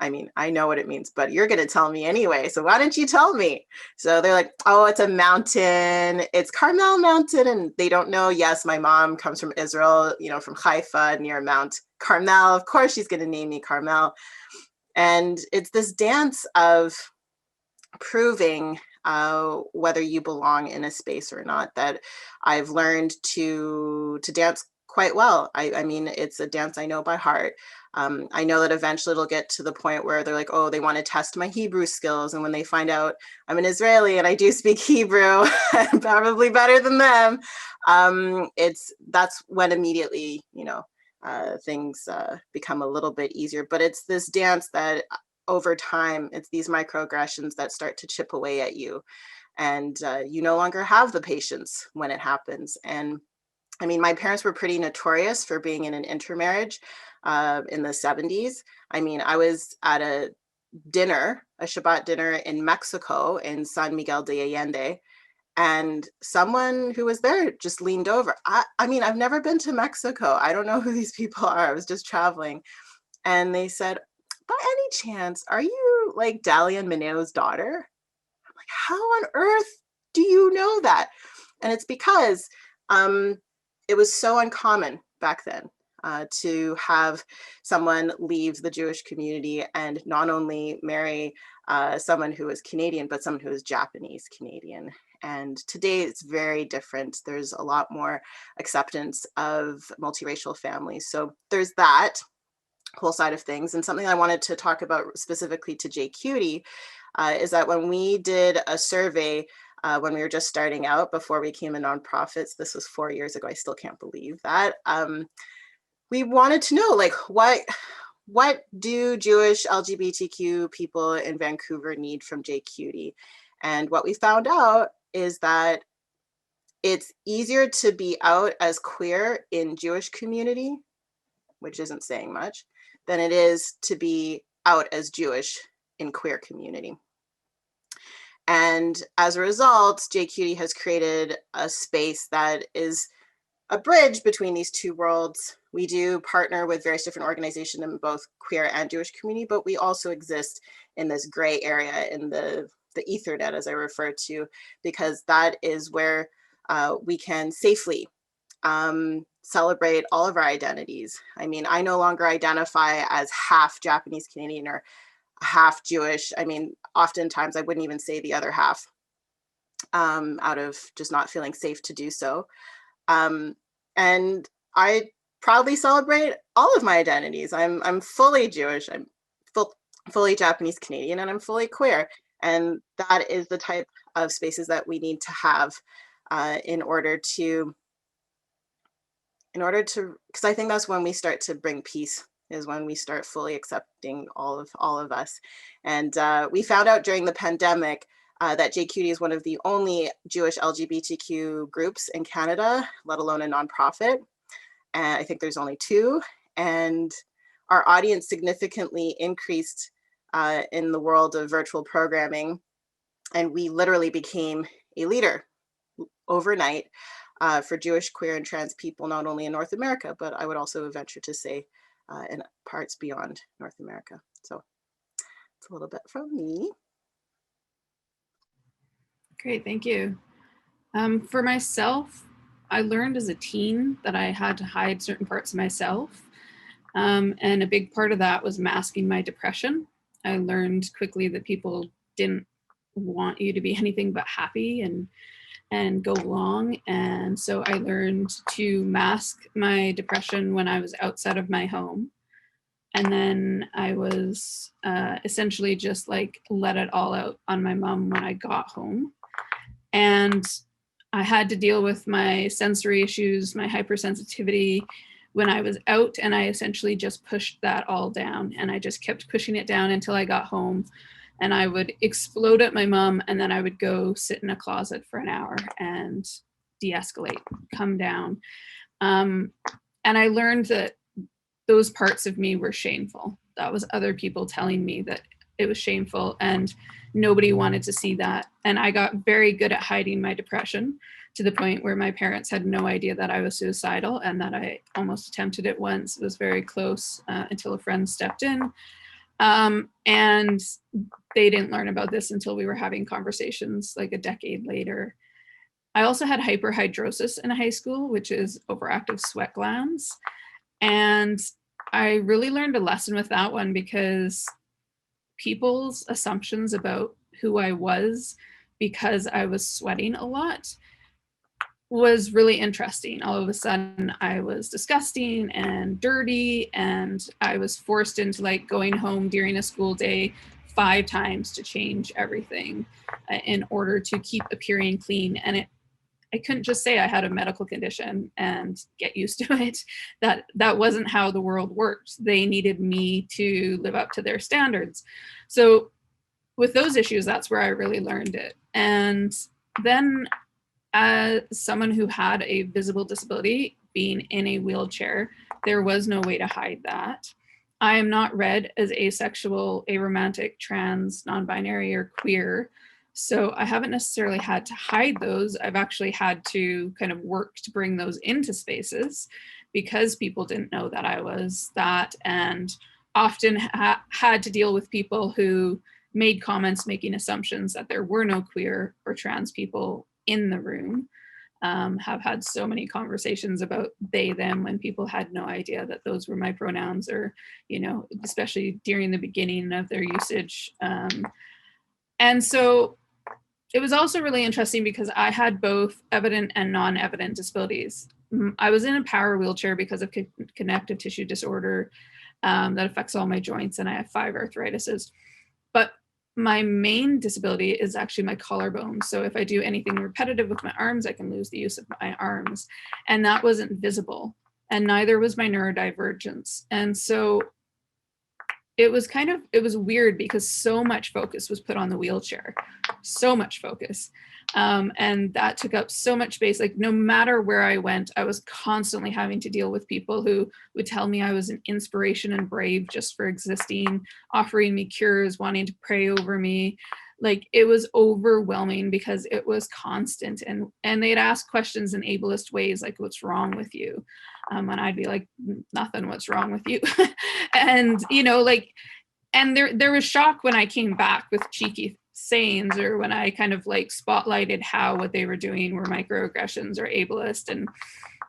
I mean, I know what it means, but you're going to tell me anyway. So why don't you tell me? So they're like, oh, it's a mountain. It's Carmel Mountain. And they don't know. Yes, my mom comes from Israel, from Haifa near Mount Carmel. Of course, she's going to name me Carmel. And it's this dance of proving whether you belong in a space or not that I've learned to dance quite well. I mean, it's a dance I know by heart. I know that eventually it'll get to the point where they're like, oh, they want to test my Hebrew skills. And when they find out I'm an Israeli and I do speak Hebrew, probably better than them, that's when immediately, things become a little bit easier. But it's this dance that over time, it's these microaggressions that start to chip away at you. And you no longer have the patience when it happens. And I mean, my parents were pretty notorious for being in an intermarriage in the 70s. I mean, I was at a Shabbat dinner in Mexico in San Miguel de Allende. And someone who was there just leaned over. I mean, I've never been to Mexico. I don't know who these people are. I was just traveling. And they said, by any chance, are you like Dahlia and Mineo's daughter? I'm like, how on earth do you know that? And it's because it was so uncommon back then to have someone leave the Jewish community and not only marry someone who was Canadian, but someone who was Japanese Canadian. And today it's very different. There's a lot more acceptance of multiracial families. So there's that whole side of things. And something I wanted to talk about specifically to JCutie is that when we did a survey when we were just starting out before we became a nonprofit, this was 4 years ago, I still can't believe that, we wanted to know, like, what do Jewish LGBTQ people in Vancouver need from JCutie? And what we found out is that it's easier to be out as queer in Jewish community, which isn't saying much, than it is to be out as Jewish in queer community. And as a result, JCutie has created a space that is a bridge between these two worlds. We do partner with various different organizations in both queer and Jewish community, but we also exist in this gray area, in the Ethernet, as I refer to, because that is where we can safely celebrate all of our identities. I mean, I no longer identify as half Japanese Canadian or half Jewish. I mean, oftentimes I wouldn't even say the other half out of just not feeling safe to do so. And I proudly celebrate all of my identities. I'm fully Jewish, I'm fully Japanese Canadian, and I'm fully queer. And that is the type of spaces that we need to have in order to, because I think that's when we start to bring peace, is when we start fully accepting all of us. And we found out during the pandemic that JCutie is one of the only Jewish LGBTQ groups in Canada, let alone a nonprofit. And I think there's only 2. And our audience significantly increased in the world of virtual programming. And we literally became a leader overnight for Jewish, queer, and trans people, not only in North America, but I would also venture to say in parts beyond North America. So it's a little bit from me. Great, thank you. For myself, I learned as a teen that I had to hide certain parts of myself. And a big part of that was masking my depression. I learned quickly that people didn't want you to be anything but happy and go along. And so I learned to mask my depression when I was outside of my home. And then I was essentially just like let it all out on my mom when I got home. And I had to deal with my sensory issues, my hypersensitivity when I was out, and I essentially just pushed that all down. And I just kept pushing it down until I got home. And I would explode at my mom, and then I would go sit in a closet for an hour and de-escalate, come down. And I learned that those parts of me were shameful. That was other people telling me that it was shameful, and nobody wanted to see that. And I got very good at hiding my depression, to the point where my parents had no idea that I was suicidal and that I almost attempted it once. It was very close until a friend stepped in. And they didn't learn about this until we were having conversations like a decade later. I also had hyperhidrosis in high school, which is overactive sweat glands. And I really learned a lesson with that one, because people's assumptions about who I was because I was sweating a lot was really interesting. All of a sudden I was disgusting and dirty, and I was forced into like going home during a school day 5 times to change everything in order to keep appearing clean. And I couldn't just say I had a medical condition and get used to it. That wasn't how the world worked. They needed me to live up to their standards. So with those issues, that's where I really learned it. And then as someone who had a visible disability, being in a wheelchair, there was no way to hide that. I am not read as asexual, aromantic, trans, non-binary, or queer. So I haven't necessarily had to hide those. I've actually had to kind of work to bring those into spaces because people didn't know that I was that, and often had to deal with people who made comments making assumptions that there were no queer or trans people in the room. Have had so many conversations about they, them when people had no idea that those were my pronouns, or, you know, especially during the beginning of their usage. And so it was also really interesting because I had both evident and non-evident disabilities. I was in a power wheelchair because of connective tissue disorder that affects all my joints, and I have 5 arthritises. But my main disability is actually my collarbone. So if I do anything repetitive with my arms, I can lose the use of my arms. And that wasn't visible. And neither was my neurodivergence. And so it was weird because so much focus was put on the wheelchair, so much focus. And that took up so much space. Like, no matter where I went, I was constantly having to deal with people who would tell me I was an inspiration and brave just for existing, offering me cures, wanting to pray over me. Like, it was overwhelming because it was constant. And they'd ask questions in ableist ways, like, what's wrong with you? And I'd be like, nothing, what's wrong with you? And, you know, like, and there was shock when I came back with cheeky sayings, or when I kind of like spotlighted how what they were doing were microaggressions or ableist,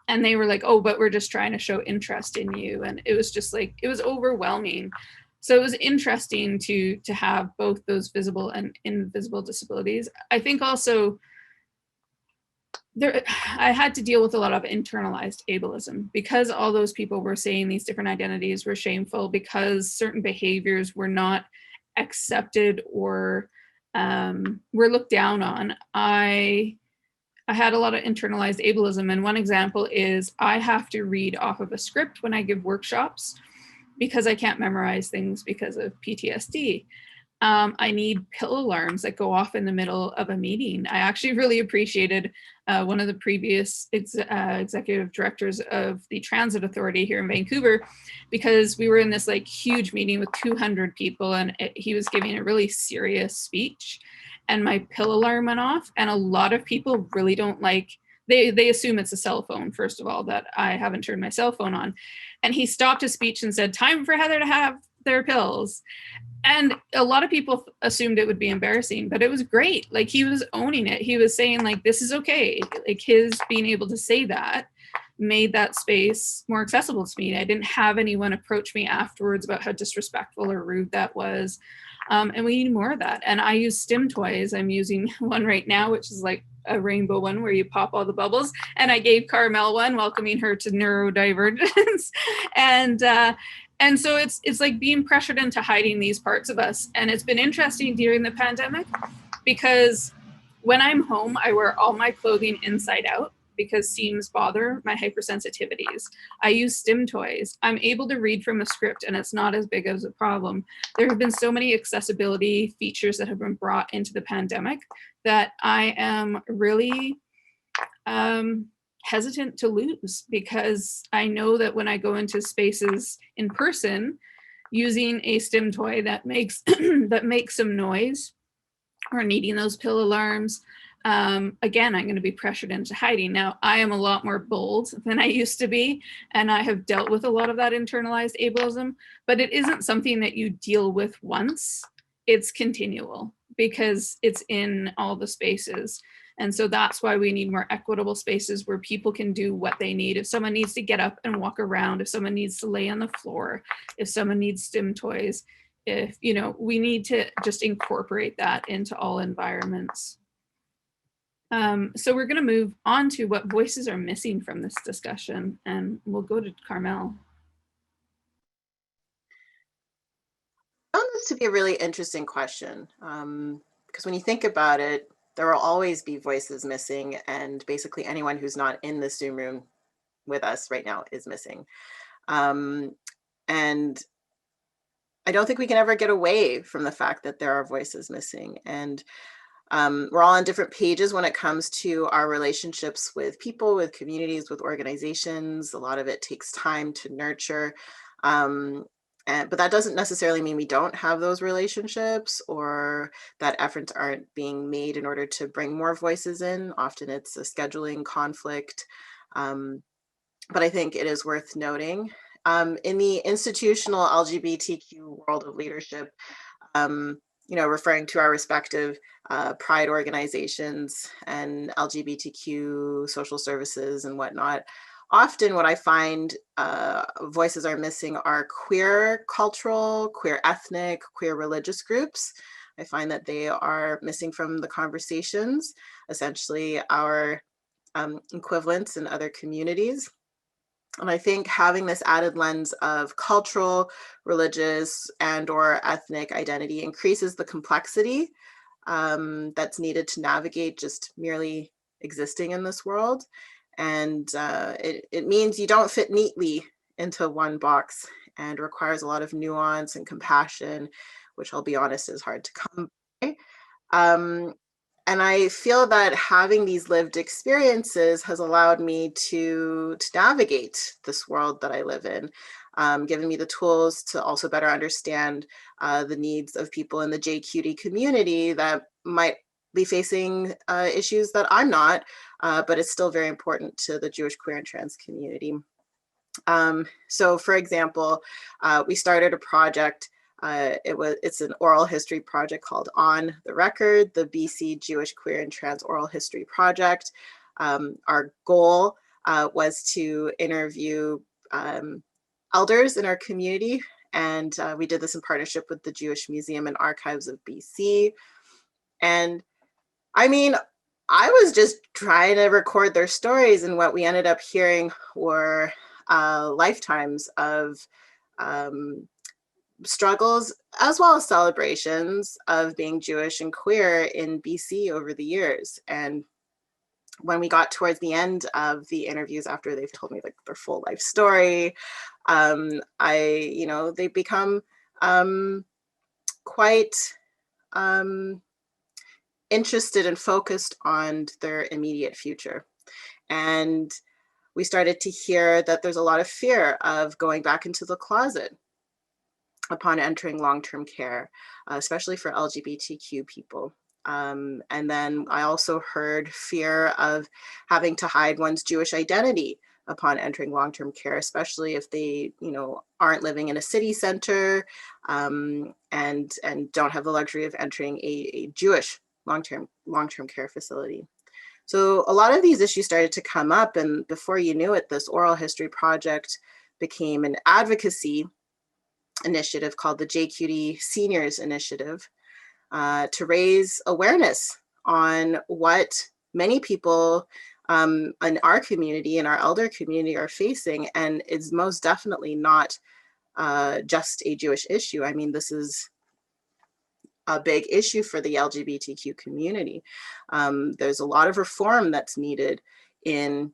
and they were like, oh, but we're just trying to show interest in you. And it was just like, it was overwhelming. So it was interesting to have both those visible and invisible disabilities. I think also I had to deal with a lot of internalized ableism because all those people were saying these different identities were shameful, because certain behaviors were not accepted or were looked down on. I had a lot of internalized ableism, and one example is I have to read off of a script when I give workshops because I can't memorize things because of PTSD. I need pill alarms that go off in the middle of a meeting. I actually really appreciated one of the previous executive directors of the Transit Authority here in Vancouver, because we were in this like huge meeting with 200 people, and he was giving a really serious speech, and my pill alarm went off, and a lot of people really don't like, they assume it's a cell phone, first of all, that I haven't turned my cell phone on. And he stopped his speech and said, time for Heather to have their pills. And a lot of people assumed it would be embarrassing, but it was great. Like, he was owning it. He was saying like, this is okay. Like, his being able to say that made that space more accessible to me. I didn't have anyone approach me afterwards about how disrespectful or rude that was. And we need more of that. And I use STEM toys. I'm using one right now, which is like a rainbow one where you pop all the bubbles. And I gave Carmel one, welcoming her to neurodivergence. And so it's like being pressured into hiding these parts of us. And it's been interesting during the pandemic, because when I'm home, I wear all my clothing inside out because seams bother my hypersensitivities. I use STEM toys. I'm able to read from a script, and it's not as big as a problem. There have been so many accessibility features that have been brought into the pandemic that I am really hesitant to lose, because I know that when I go into spaces in person using a STEM toy that makes that makes some noise, or needing those pill alarms, again, I'm going to be pressured into hiding. Now, I am a lot more bold than I used to be, and I have dealt with a lot of that internalized ableism, but it isn't something that you deal with once. It's continual because it's in all the spaces. And so that's why we need more equitable spaces where people can do what they need. If someone needs to get up and walk around, if someone needs to lay on the floor, if someone needs STEM toys, if, you know, we need to just incorporate that into all environments. So we're going to move on to what voices are missing from this discussion, and we'll go to Carmel. I found this to be a really interesting question, because when you think about it, there will always be voices missing, and basically anyone who's not in the Zoom room with us right now is missing. And I don't think we can ever get away from the fact that there are voices missing. And we're all on different pages when it comes to our relationships with people, with communities, with organizations. A lot of it takes time to nurture. And but that doesn't necessarily mean we don't have those relationships or that efforts aren't being made in order to bring more voices in. Often it's a scheduling conflict. But I think it is worth noting. In the institutional LGBTQ world of leadership, referring to our respective pride organizations and LGBTQ social services and whatnot, often what I find voices are missing are queer cultural, queer ethnic, queer religious groups. I find that they are missing from the conversations, essentially our equivalents in other communities. And I think having this added lens of cultural, religious, and/or ethnic identity increases the complexity that's needed to navigate just merely existing in this world. And it means you don't fit neatly into one box and requires a lot of nuance and compassion, which I'll be honest is hard to come by. And I feel that having these lived experiences has allowed me to navigate this world that I live in, giving me the tools to also better understand the needs of people in the JQD community that might be facing issues that I'm not, but it's still very important to the Jewish, queer, and trans community. So for example, we started a project. It's an oral history project called On the Record, the BC Jewish, Queer, and Trans Oral History Project. Our goal was to interview elders in our community, and we did this in partnership with the Jewish Museum and Archives of BC. And I mean, I was just trying to record their stories, and what we ended up hearing were lifetimes of struggles as well as celebrations of being Jewish and queer in BC over the years. And when we got towards the end of the interviews, after they've told me like their full life story, they become quite interested and focused on their immediate future. And we started to hear that there's a lot of fear of going back into the closet upon entering long-term care, especially for LGBTQ people. And then I also heard fear of having to hide one's Jewish identity upon entering long-term care, especially if they, aren't living in a city center and don't have the luxury of entering a Jewish long-term care facility. So a lot of these issues started to come up, and before you knew it, this oral history project became an advocacy initiative called the JQD Seniors Initiative to raise awareness on what many people in our community, in our elder community, are facing. And it's most definitely not just a Jewish issue. I mean, this is a big issue for the LGBTQ community. There's a lot of reform that's needed in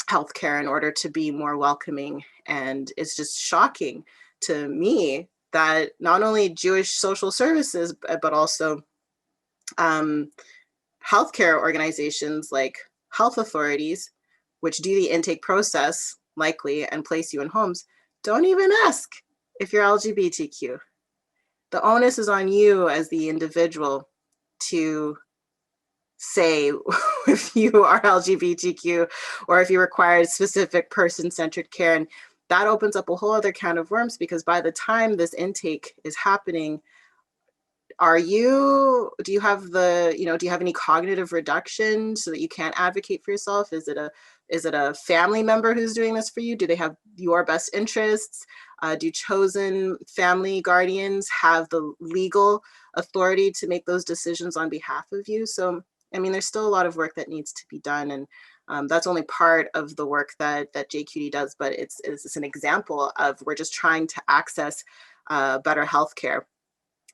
healthcare in order to be more welcoming. And it's just shocking to me that not only Jewish social services, but also healthcare organizations like health authorities, which do the intake process likely and place you in homes, don't even ask if you're LGBTQ. The onus is on you as the individual to say if you are LGBTQ or if you require specific person-centered care. And that opens up a whole other can of worms, because by the time this intake is happening, do you have any cognitive reduction so that you can't advocate for yourself? Is it a family member who's doing this for you? Do they have your best interests? Do chosen family guardians have the legal authority to make those decisions on behalf of you? So, I mean, there's still a lot of work that needs to be done. And that's only part of the work that JQD does, but it's an example of we're just trying to access better healthcare.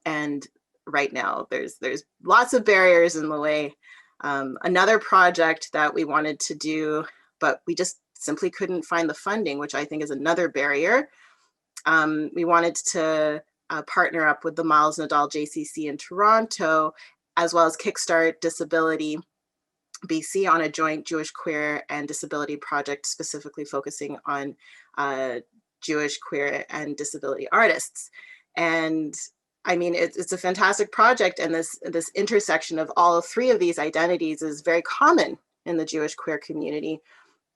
And right now, there's lots of barriers in the way. Another project that we wanted to do, but we just simply couldn't find the funding, which I think is another barrier. We wanted to partner up with the Miles Nadal JCC in Toronto, as well as Kickstart Disability BC on a joint Jewish, queer, and disability project specifically focusing on Jewish, queer, and disability artists. And I mean, it's a fantastic project, and this intersection of all three of these identities is very common in the Jewish queer community.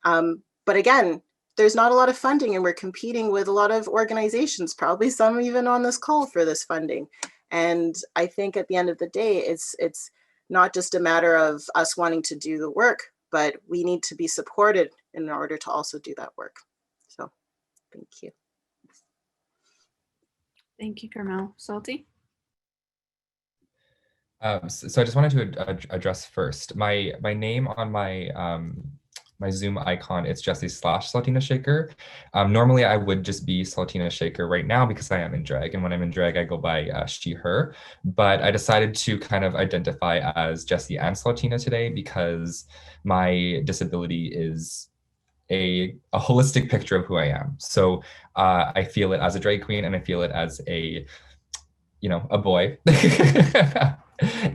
But again, there's not a lot of funding, and we're competing with a lot of organizations, probably some even on this call for this funding. And I think at the end of the day, it's not just a matter of us wanting to do the work, but we need to be supported in order to also do that work. So thank you. Thank you, Carmel. Salty? So I just wanted to address first my name on my my Zoom icon. It's Jessie / Saltina Shaker. Normally I would just be Saltina Shaker right now because I am in drag, and when I'm in drag I go by she, her. But I decided to kind of identify as Jessie and Saltina today because my disability is a holistic picture of who I am. So I feel it as a drag queen, and I feel it as a boy.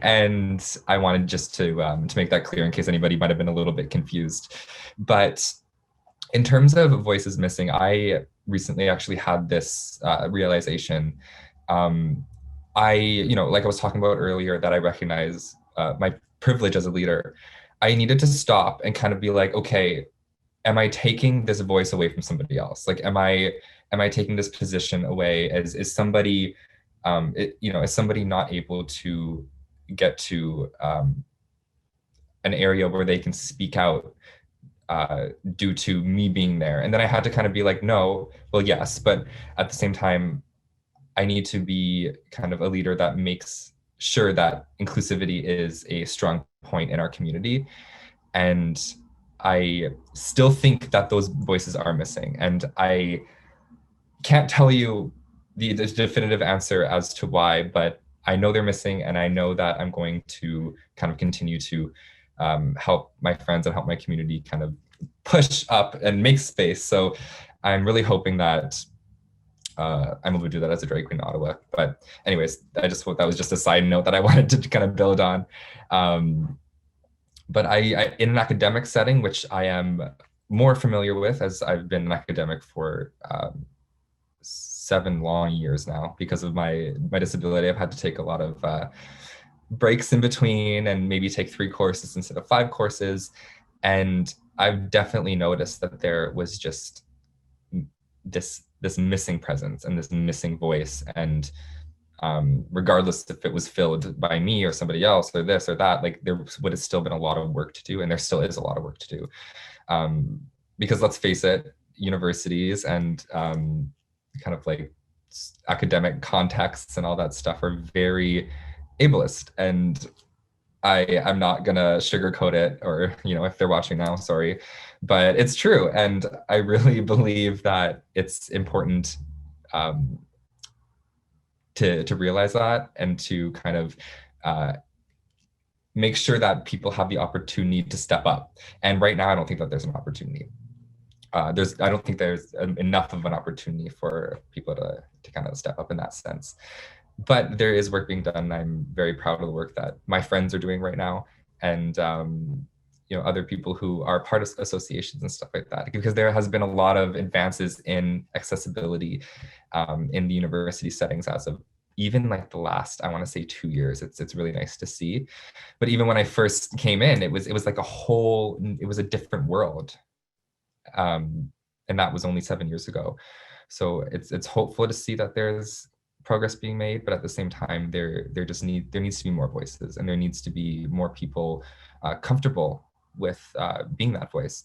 And I wanted just to make that clear in case anybody might have been a little bit confused. But in terms of voices missing, I recently actually had this realization. Like I was talking about earlier, that I recognize my privilege as a leader. I needed to stop and kind of be like, okay, am I taking this voice away from somebody else? Like, am I taking this position away? Is somebody is somebody not able to get to an area where they can speak out due to me being there? And then I had to kind of be like, no, well, yes, but at the same time, I need to be kind of a leader that makes sure that inclusivity is a strong point in our community. And I still think that those voices are missing. And I can't tell you the definitive answer as to why, but I know they're missing, and I know that I'm going to kind of continue to help my friends and help my community kind of push up and make space. So I'm really hoping that I'm able to do that as a drag queen in Ottawa. But anyways, I just thought that was just a side note that I wanted to kind of build on. But I in an academic setting, which I am more familiar with, as I've been an academic for 7 long years now. Because of my disability, I've had to take a lot of breaks in between and maybe take 3 courses instead of 5 courses. And I've definitely noticed that there was just this missing presence and this missing voice. And regardless if it was filled by me or somebody else or this or that, like there would have still been a lot of work to do, and there still is a lot of work to do. Because let's face it, universities and kind of like academic contexts and all that stuff are very ableist, and I'm not gonna sugarcoat it, or if they're watching now, sorry, but it's true. And I really believe that it's important to realize that, and to kind of make sure that people have the opportunity to step up. And right now, I don't think that there's an opportunity. I don't think there's enough of an opportunity for people to kind of step up in that sense. But there is work being done. I'm very proud of the work that my friends are doing right now, and other people who are part of associations and stuff like that, because there has been a lot of advances in accessibility in the university settings as of even like the last, I want to say 2 years. It's really nice to see. But even when I first came in, it was like it was a different world. And that was only 7 years ago. So it's hopeful to see that there's progress being made, but at the same time, there needs to be more voices, and there needs to be more people comfortable with being that voice.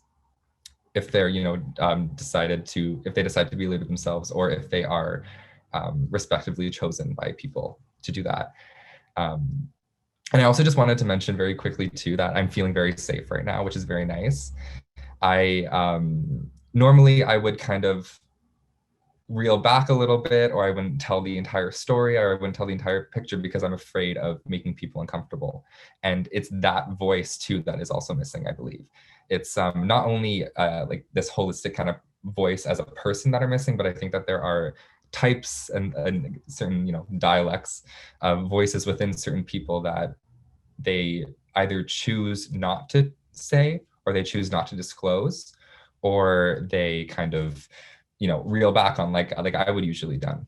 If they're decide to be leader themselves, or if they are respectively chosen by people to do that. And I also just wanted to mention very quickly too that I'm feeling very safe right now, which is very nice. Normally I would kind of reel back a little bit, or I wouldn't tell the entire story, or I wouldn't tell the entire picture, because I'm afraid of making people uncomfortable. And it's that voice too that is also missing, I believe. It's not only like this holistic kind of voice as a person that are missing, but I think that there are types and certain dialects of voices within certain people that they either choose not to say, or they choose not to disclose, or they kind of reel back on like I would usually done.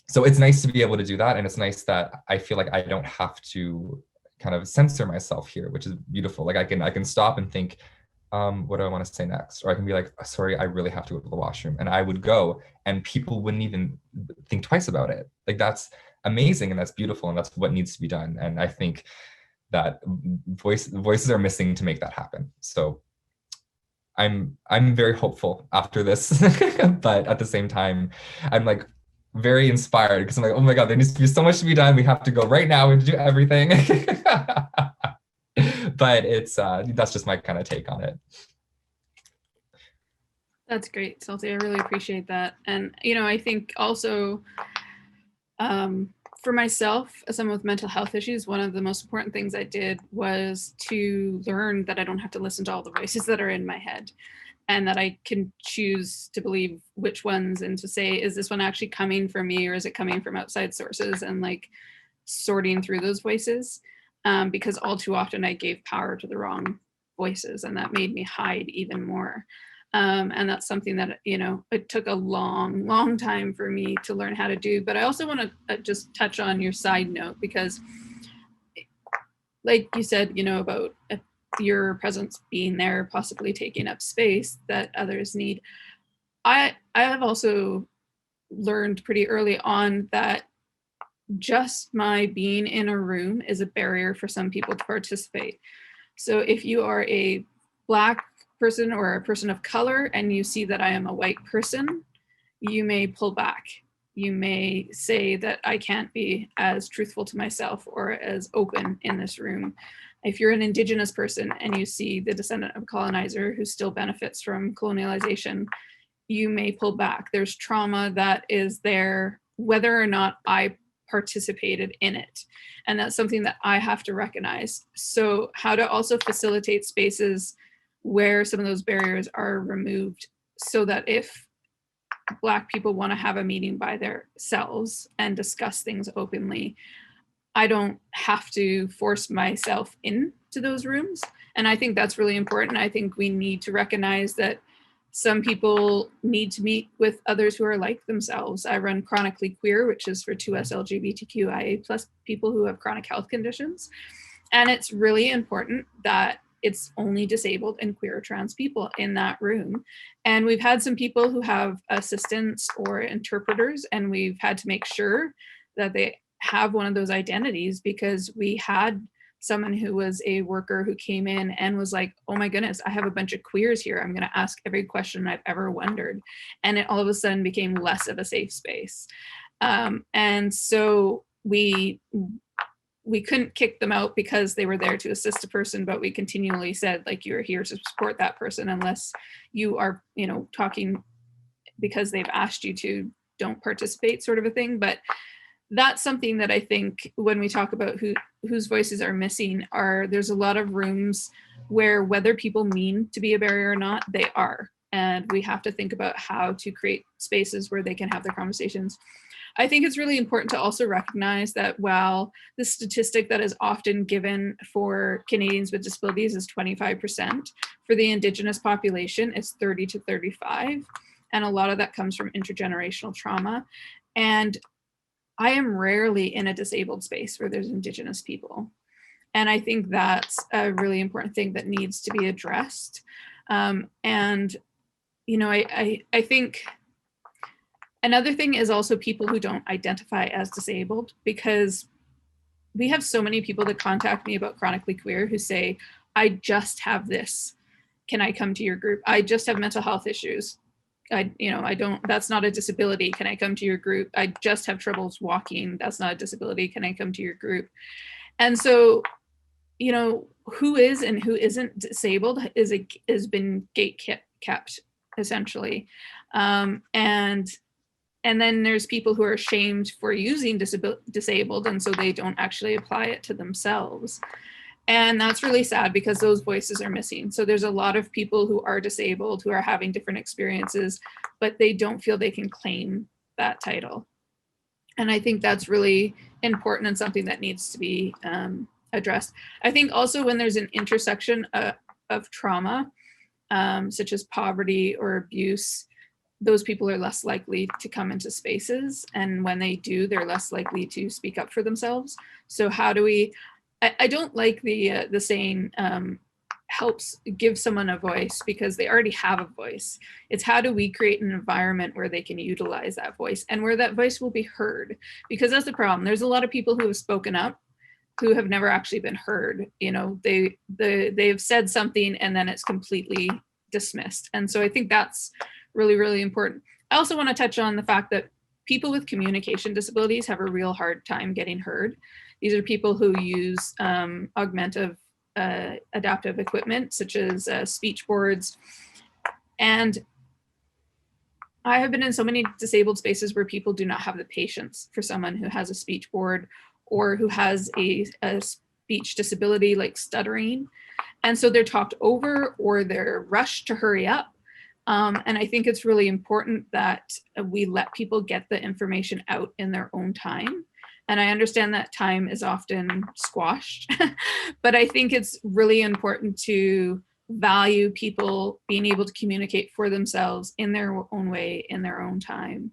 So it's nice to be able to do that. And it's nice that I feel like I don't have to kind of censor myself here, which is beautiful. Like I can stop and think, what do I want to say next? Or I can be like, sorry, I really have to go to the washroom. And I would go and people wouldn't even think twice about it. Like that's amazing and that's beautiful and that's what needs to be done. And I think that voices are missing to make that happen. So I'm very hopeful after this, but at the same time, I'm like very inspired because I'm like, oh my God, there needs to be so much to be done. We have to go right now and do everything. But it's that's just my kind of take on it. That's great, Salty. I really appreciate that. And, I think also for myself, as someone with mental health issues, one of the most important things I did was to learn that I don't have to listen to all the voices that are in my head and that I can choose to believe which ones and to say, is this one actually coming from me or is it coming from outside sources, and like sorting through those voices. Because all too often I gave power to the wrong voices and that made me hide even more. And that's something that, it took a long time for me to learn how to do. But I also want to just touch on your side note, because like you said, about your presence being there, possibly taking up space that others need. I have also learned pretty early on that just my being in a room is a barrier for some people to participate. So if you are a Black person or a person of color and you see that I am a white person, you may pull back. You may say that I can't be as truthful to myself or as open in this room. If you're an Indigenous person and you see the descendant of a colonizer who still benefits from colonialization, you may pull back. There's trauma that is there, whether or not I participated in it. And that's something that I have to recognize. So how to also facilitate spaces where some of those barriers are removed, so that if Black people want to have a meeting by themselves and discuss things openly, I don't have to force myself into those rooms. And I think that's really important. I think we need to recognize that some people need to meet with others who are like themselves. I run Chronically Queer, which is for 2S LGBTQIA plus people who have chronic health conditions. And it's really important that it's only disabled and queer trans people in that room. And we've had some people who have assistants or interpreters, and we've had to make sure that they have one of those identities, because we had someone who was a worker who came in and was like, oh my goodness, I have a bunch of queers here. I'm going to ask every question I've ever wondered. And it all of a sudden became less of a safe space. And so we couldn't kick them out because they were there to assist a person, but we continually said, like, you're here to support that person unless you are, talking because they've asked you to, don't participate, sort of a thing. But that's something that I think when we talk about whose voices are missing, there's a lot of rooms where whether people mean to be a barrier or not, they are. And we have to think about how to create spaces where they can have their conversations. I think it's really important to also recognize that while the statistic that is often given for Canadians with disabilities is 25%, for the Indigenous population, it's 30 to 35. And a lot of that comes from intergenerational trauma. And I am rarely in a disabled space where there's Indigenous people. And I think that's a really important thing that needs to be addressed. I think another thing is also people who don't identify as disabled, because we have so many people that contact me about Chronically Queer who say, I just have this. Can I come to your group? I just have mental health issues. That's not a disability. Can I come to your group? I just have troubles walking. That's not a disability. Can I come to your group? And so, who is and who isn't disabled has been gate kept essentially. And then there's people who are ashamed for using disabled, and so they don't actually apply it to themselves. And that's really sad because those voices are missing. So there's a lot of people who are disabled, who are having different experiences, but they don't feel they can claim that title. And I think that's really important and something that needs to be addressed. I think also when there's an intersection of trauma, such as poverty or abuse, those people are less likely to come into spaces. And when they do, they're less likely to speak up for themselves. So how do we, I don't like the saying, helps give someone a voice because they already have a voice. It's how do we create an environment where they can utilize that voice and where that voice will be heard? Because that's the problem. There's a lot of people who have spoken up who have never actually been heard. You know, they've said something and then it's completely dismissed. And so I think that's really, really important. I also want to touch on the fact that people with communication disabilities have a real hard time getting heard. These are people who use augmentative adaptive equipment, such as speech boards. And I have been in so many disabled spaces where people do not have the patience for someone who has a speech board or who has a speech disability like stuttering. And so they're talked over or they're rushed to hurry up. And I think it's really important that we let people get the information out in their own time. And I understand that time is often squashed, but I think it's really important to value people being able to communicate for themselves in their own way, in their own time.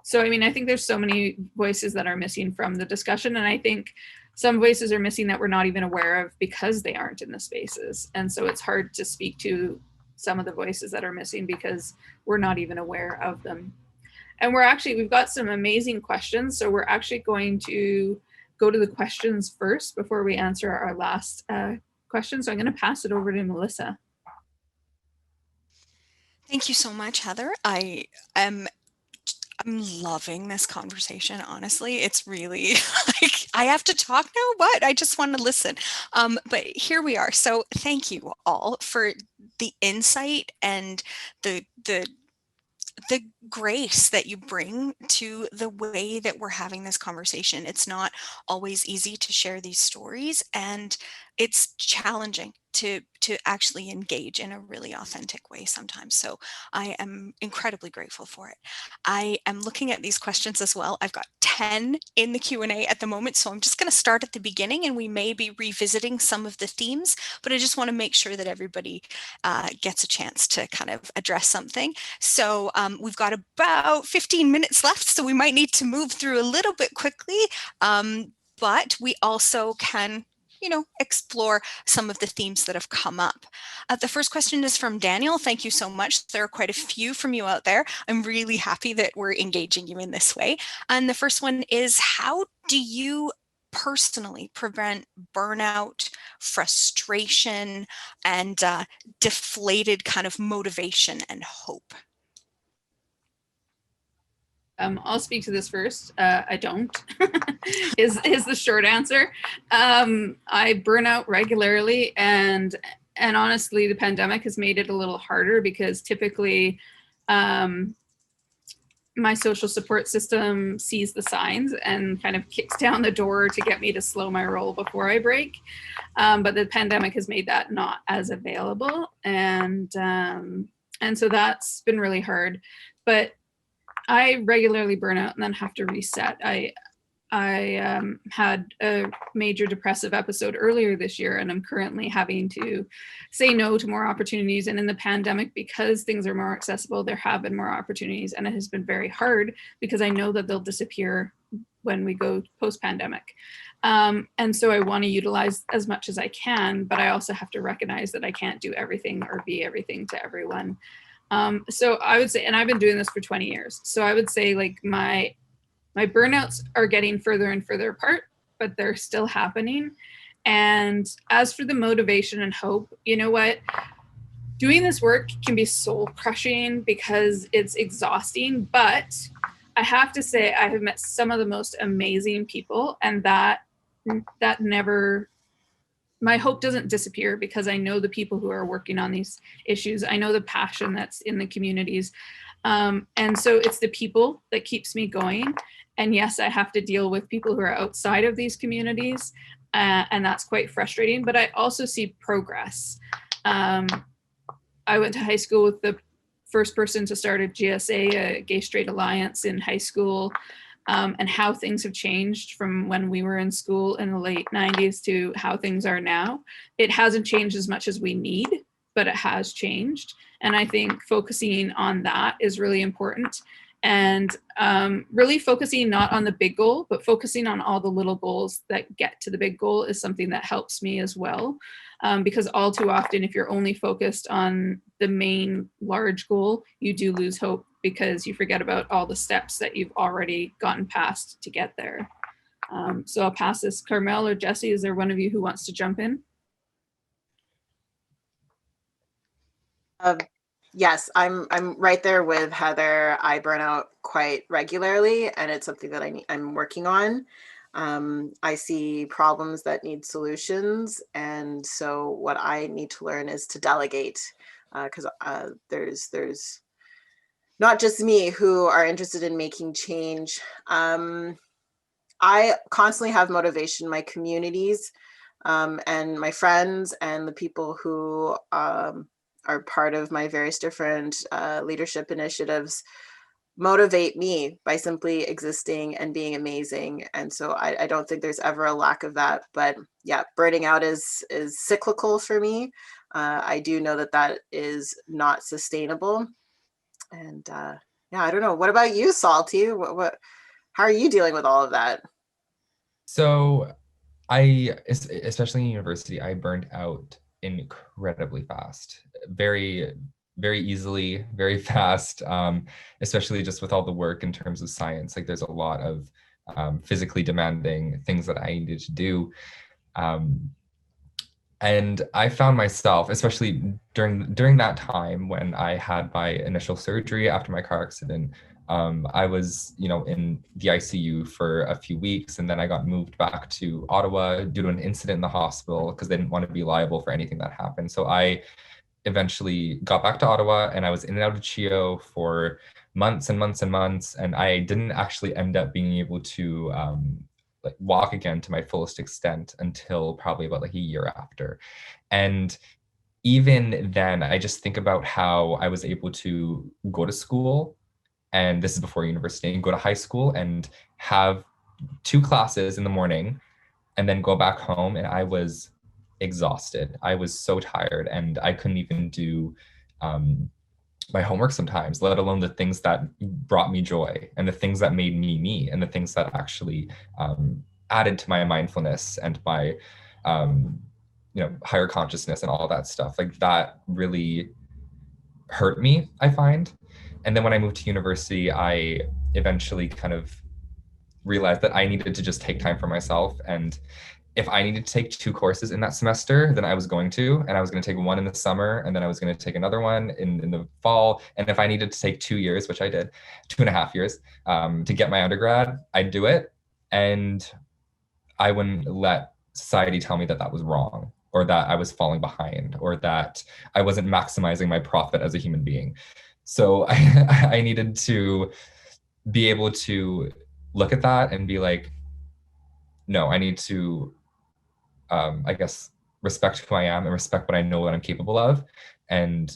So, I mean, I think there's so many voices that are missing from the discussion. And I think some voices are missing that we're not even aware of because they aren't in the spaces. And so it's hard to speak to some of the voices that are missing because we're not even aware of them. And we've got some amazing questions. So we're actually going to go to the questions first before we answer our last question. So I'm going to pass it over to Melissa. Thank you so much, Heather. I'm loving this conversation, honestly. It's really like, I have to talk now? What? I just want to listen. But here we are. So thank you all for the insight and the grace that you bring to the way that we're having this conversation. It's not always easy to share these stories, and it's challenging to actually engage in a really authentic way sometimes. So I am incredibly grateful for it. I am looking at these questions as well. I've got 10 in the Q&A at the moment, so I'm just going to start at the beginning, and we may be revisiting some of the themes, but I just want to make sure that everybody gets a chance to kind of address something. So we've got about 15 minutes left, so we might need to move through a little bit quickly, but we also can explore some of the themes that have come up. The first question is from Daniel. Thank you so much. There are quite a few from you out there. I'm really happy that we're engaging you in this way. And the first one is, how do you personally prevent burnout, frustration, and deflated kind of motivation and hope? I'll speak to this first. I don't, is the short answer. I burn out regularly, and honestly, the pandemic has made it a little harder because typically my social support system sees the signs and kind of kicks down the door to get me to slow my roll before I break. But the pandemic has made that not as available. And so that's been really hard. But I regularly burn out and then have to reset. I had a major depressive episode earlier this year, and I'm currently having to say no to more opportunities. And in the pandemic, because things are more accessible, there have been more opportunities, and it has been very hard because I know that they'll disappear when we go post-pandemic. And so I want to utilize as much as I can, but I also have to recognize that I can't do everything or be everything to everyone. So I would say, and I've been doing this for 20 years. So I would say like my burnouts are getting further and further apart, but they're still happening. And as for the motivation and hope, you know what? Doing this work can be soul crushing because it's exhausting, but I have to say I have met some of the most amazing people, and that never, my hope doesn't disappear because I know the people who are working on these issues. I know the passion that's in the communities. And so it's the people that keeps me going. And yes, I have to deal with people who are outside of these communities. And that's quite frustrating, but I also see progress. I went to high school with the first person to start a GSA, a Gay Straight Alliance, in high school. And how things have changed from when we were in school in the late 90s to how things are now. It hasn't changed as much as we need, but it has changed. And I think focusing on that is really important. And really focusing not on the big goal, but focusing on all the little goals that get to the big goal is something that helps me as well. Because all too often, if you're only focused on the main large goal, you do lose hope because you forget about all the steps that you've already gotten past to get there. So I'll pass this. Carmel or Jesse, is there one of you who wants to jump in? Yes, I'm right there with Heather. I burn out quite regularly, and it's something that I'm working on. I see problems that need solutions, and so what I need to learn is to delegate, because there's not just me who are interested in making change. I constantly have motivation. My communities and my friends and the people who are part of my various different leadership initiatives motivate me by simply existing and being amazing. And so I don't think there's ever a lack of that. But yeah, burning out is cyclical for me. I do know that is not sustainable. And yeah, I don't know. What about you, Salty? How are you dealing with all of that? So especially in university, I burned out incredibly fast, very, very easily, very fast, especially just with all the work in terms of science. Like there's a lot of physically demanding things that I needed to do. And I found myself, especially during that time when I had my initial surgery after my car accident, I was, in the ICU for a few weeks, and then I got moved back to Ottawa due to an incident in the hospital because they didn't want to be liable for anything that happened. So I eventually got back to Ottawa, and I was in and out of CHEO for months and months and months, and I didn't actually end up being able to walk again to my fullest extent until probably about a year after. And even then, I just think about how I was able to go to school, and this is before university, and go to high school and have 2 classes in the morning and then go back home, and I was exhausted. I was so tired, and I couldn't even do my homework sometimes, let alone the things that brought me joy and the things that made me me and the things that actually added to my mindfulness and my higher consciousness and all that stuff. Like that really hurt me, I find. And then when I moved to university, I eventually kind of realized that I needed to just take time for myself. And if I needed to take 2 courses in that semester, then I was going to, and I was going to take one in the summer, and then I was going to take another one in the fall. And if I needed to take 2 years, which I did, 2.5 years, to get my undergrad, I'd do it. And I wouldn't let society tell me that that was wrong, or that I was falling behind, or that I wasn't maximizing my profit as a human being. So I needed to be able to look at that and be like, no, I need to, I guess, respect who I am and respect what I know that I'm capable of, and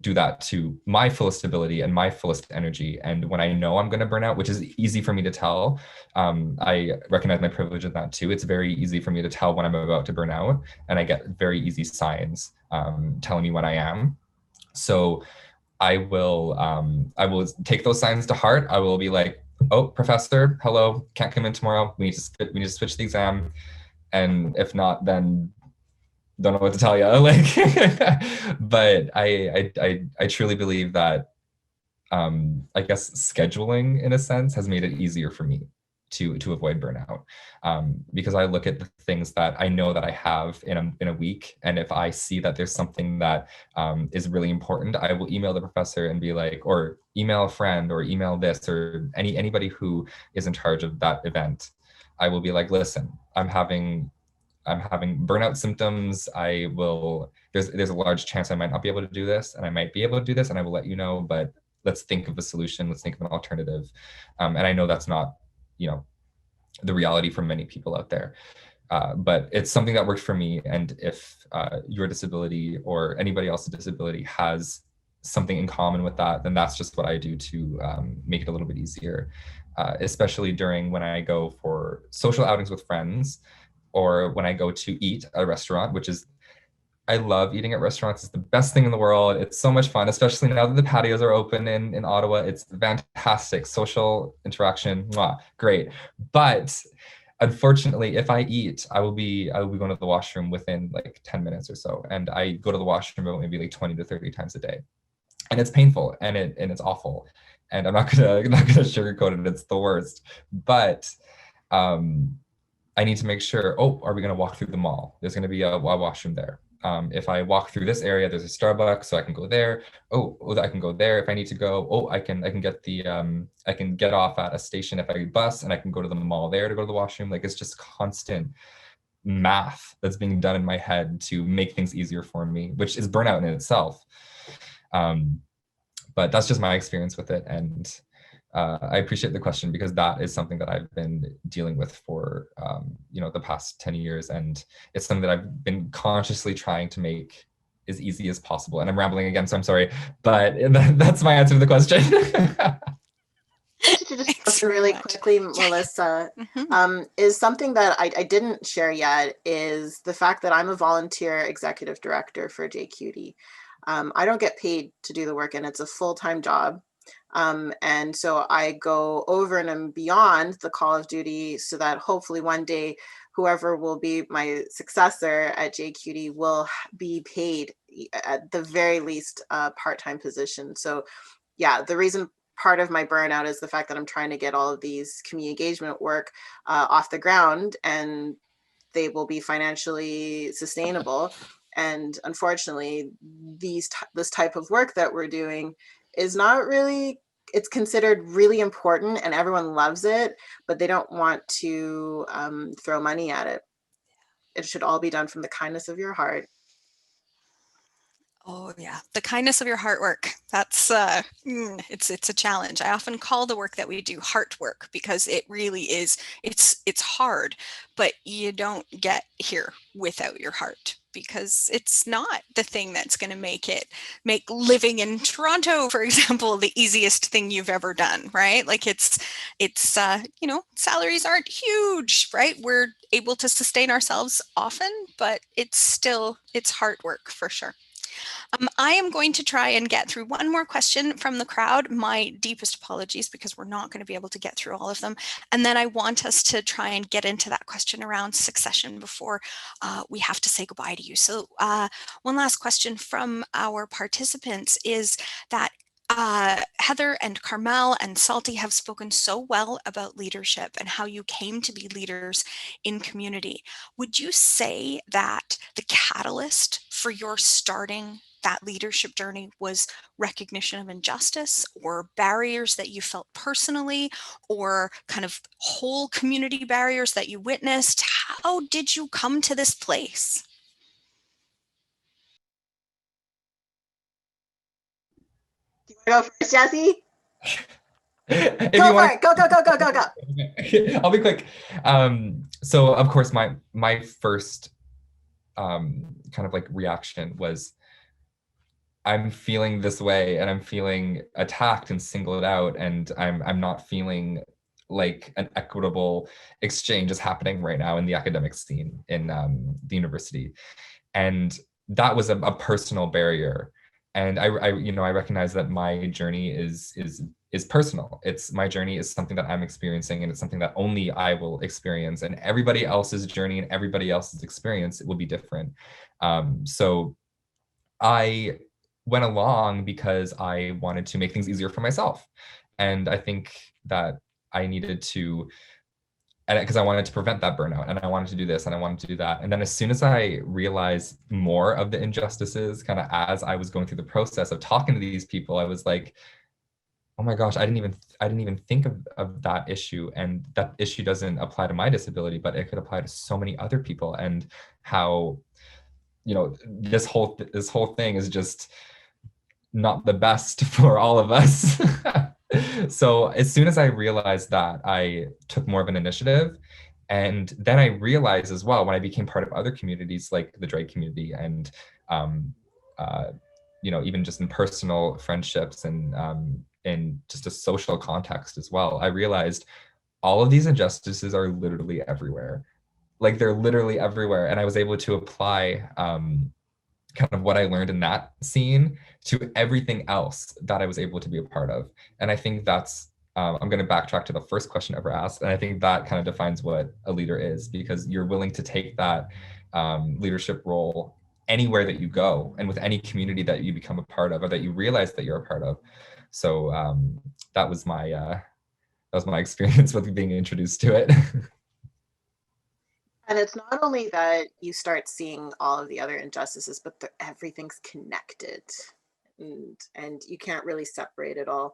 do that to my fullest ability and my fullest energy. And when I know I'm going to burn out, which is easy for me to tell, I recognize my privilege in that too. It's very easy for me to tell when I'm about to burn out, and I get very easy signs telling me when I am. So I will take those signs to heart. I will be like, oh, professor, hello, can't come in tomorrow. We need to switch the exam. And if not, then don't know what to tell you. Like, but I truly believe that, I guess scheduling in a sense has made it easier for me to avoid burnout, because I look at the things that I know that I have in a week, and if I see that there's something that is really important, I will email the professor and be like, or email a friend, or email this, or anybody who is in charge of that event. I will be like, listen, I'm having burnout symptoms. There's a large chance I might not be able to do this, and I might be able to do this, and I will let you know, but let's think of a solution. Let's think of an alternative. And I know that's not, the reality for many people out there. But it's something that worked for me. And if your disability or anybody else's disability has something in common with that, then that's just what I do to make it a little bit easier, especially during when I go for social outings with friends, or when I go to eat at a restaurant, which is I love eating at restaurants. It's the best thing in the world. It's so much fun, especially now that the patios are open in Ottawa. It's fantastic. Social interaction, mwah, great. But unfortunately, if I eat, I will be going to the washroom within like 10 minutes or so. And I go to the washroom about maybe like 20 to 30 times a day. And it's painful and it's awful. And I'm not gonna sugarcoat it. It's the worst. But I need to make sure, oh, are we going to walk through the mall? There's going to be a washroom there. If I walk through this area, there's a Starbucks, so I can go there. Oh, I can go there. If I need to go, oh, I can get I can get off at a station if I bus, and I can go to the mall there to go to the washroom. Like, it's just constant math that's being done in my head to make things easier for me, which is burnout in itself. But that's just my experience with it, and I appreciate the question because that is something that I've been dealing with for the past 10 years, and it's something that I've been consciously trying to make as easy as possible. And I'm rambling again, so I'm sorry, but that's my answer to the question. To discuss really quickly, Melissa, is something that I didn't share yet is the fact that I'm a volunteer executive director for JQT. I don't get paid to do the work, and it's a full-time job. And so I go over and beyond the call of duty so that hopefully one day, whoever will be my successor at JQT will be paid at the very least a part-time position. So yeah, the reason part of my burnout is the fact that I'm trying to get all of these community engagement work off the ground, and they will be financially sustainable. And unfortunately, this type of work that we're doing is not really, it's considered really important and everyone loves it, but they don't want to throw money at it. It should all be done from the kindness of your heart. Oh yeah, the kindness of your heart work. That's it's a challenge. I often call the work that we do heart work because it really is. It's hard, but you don't get here without your heart because it's not the thing that's going to make living in Toronto, for example, the easiest thing you've ever done, right? Like it's salaries aren't huge, right? We're able to sustain ourselves often, but it's hard work for sure. I am going to try and get through one more question from the crowd. My deepest apologies because we're not going to be able to get through all of them. And then I want us to try and get into that question around succession before we have to say goodbye to you. So one last question from our participants is that Heather and Carmel and Salty have spoken so well about leadership and how you came to be leaders in community. Would you say that the catalyst for your starting that leadership journey was recognition of injustice or barriers that you felt personally or kind of whole community barriers that you witnessed? How did you come to this place? Do you want to go first, Jesse? Go for it. Go. I'll be quick. So of course my first kind of like reaction was, I'm feeling this way and I'm feeling attacked and singled out, and I'm not feeling like an equitable exchange is happening right now in the academic scene in the university. And that was a personal barrier. And I recognize that my journey is personal. My journey is something that I'm experiencing, and it's something that only I will experience, and everybody else's journey and everybody else's experience will be different. So I went along because I wanted to make things easier for myself. And I think that I needed to, because I wanted to prevent that burnout, and I wanted to do this and I wanted to do that. And then as soon as I realized more of the injustices, kind of as I was going through the process of talking to these people, I was like, oh my gosh, I didn't even think of that issue. And that issue doesn't apply to my disability, but it could apply to so many other people, and how, this whole thing is just not the best for all of us. So as soon as I realized that, I took more of an initiative. And then I realized as well, when I became part of other communities like the drag community and, even just in personal friendships and in just a social context as well, I realized all of these injustices are literally everywhere. Like, they're literally everywhere. And I was able to apply kind of what I learned in that scene to everything else that I was able to be a part of. And I think that's, I'm going to backtrack to the first question ever asked. And I think that kind of defines what a leader is, because you're willing to take that leadership role anywhere that you go and with any community that you become a part of or that you realize that you're a part of. So that was my experience with being introduced to it. And it's not only that you start seeing all of the other injustices, but everything's connected, and you can't really separate it all.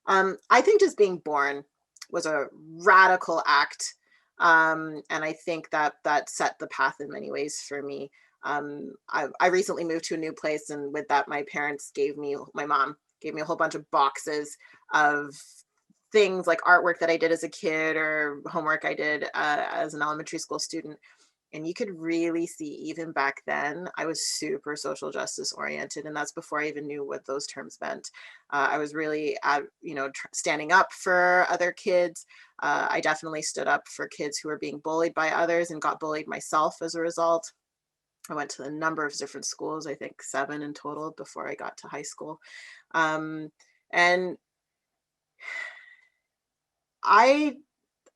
I think just being born was a radical act, and I think that set the path in many ways for me. I recently moved to a new place, and with that, my mom gave me a whole bunch of boxes of things like artwork that I did as a kid or homework I did as an elementary school student. And you could really see, even back then, I was super social justice oriented. And that's before I even knew what those terms meant. I was really, standing up for other kids. I definitely stood up for kids who were being bullied by others and got bullied myself as a result. I went to a number of different schools, I think 7 in total before I got to high school. And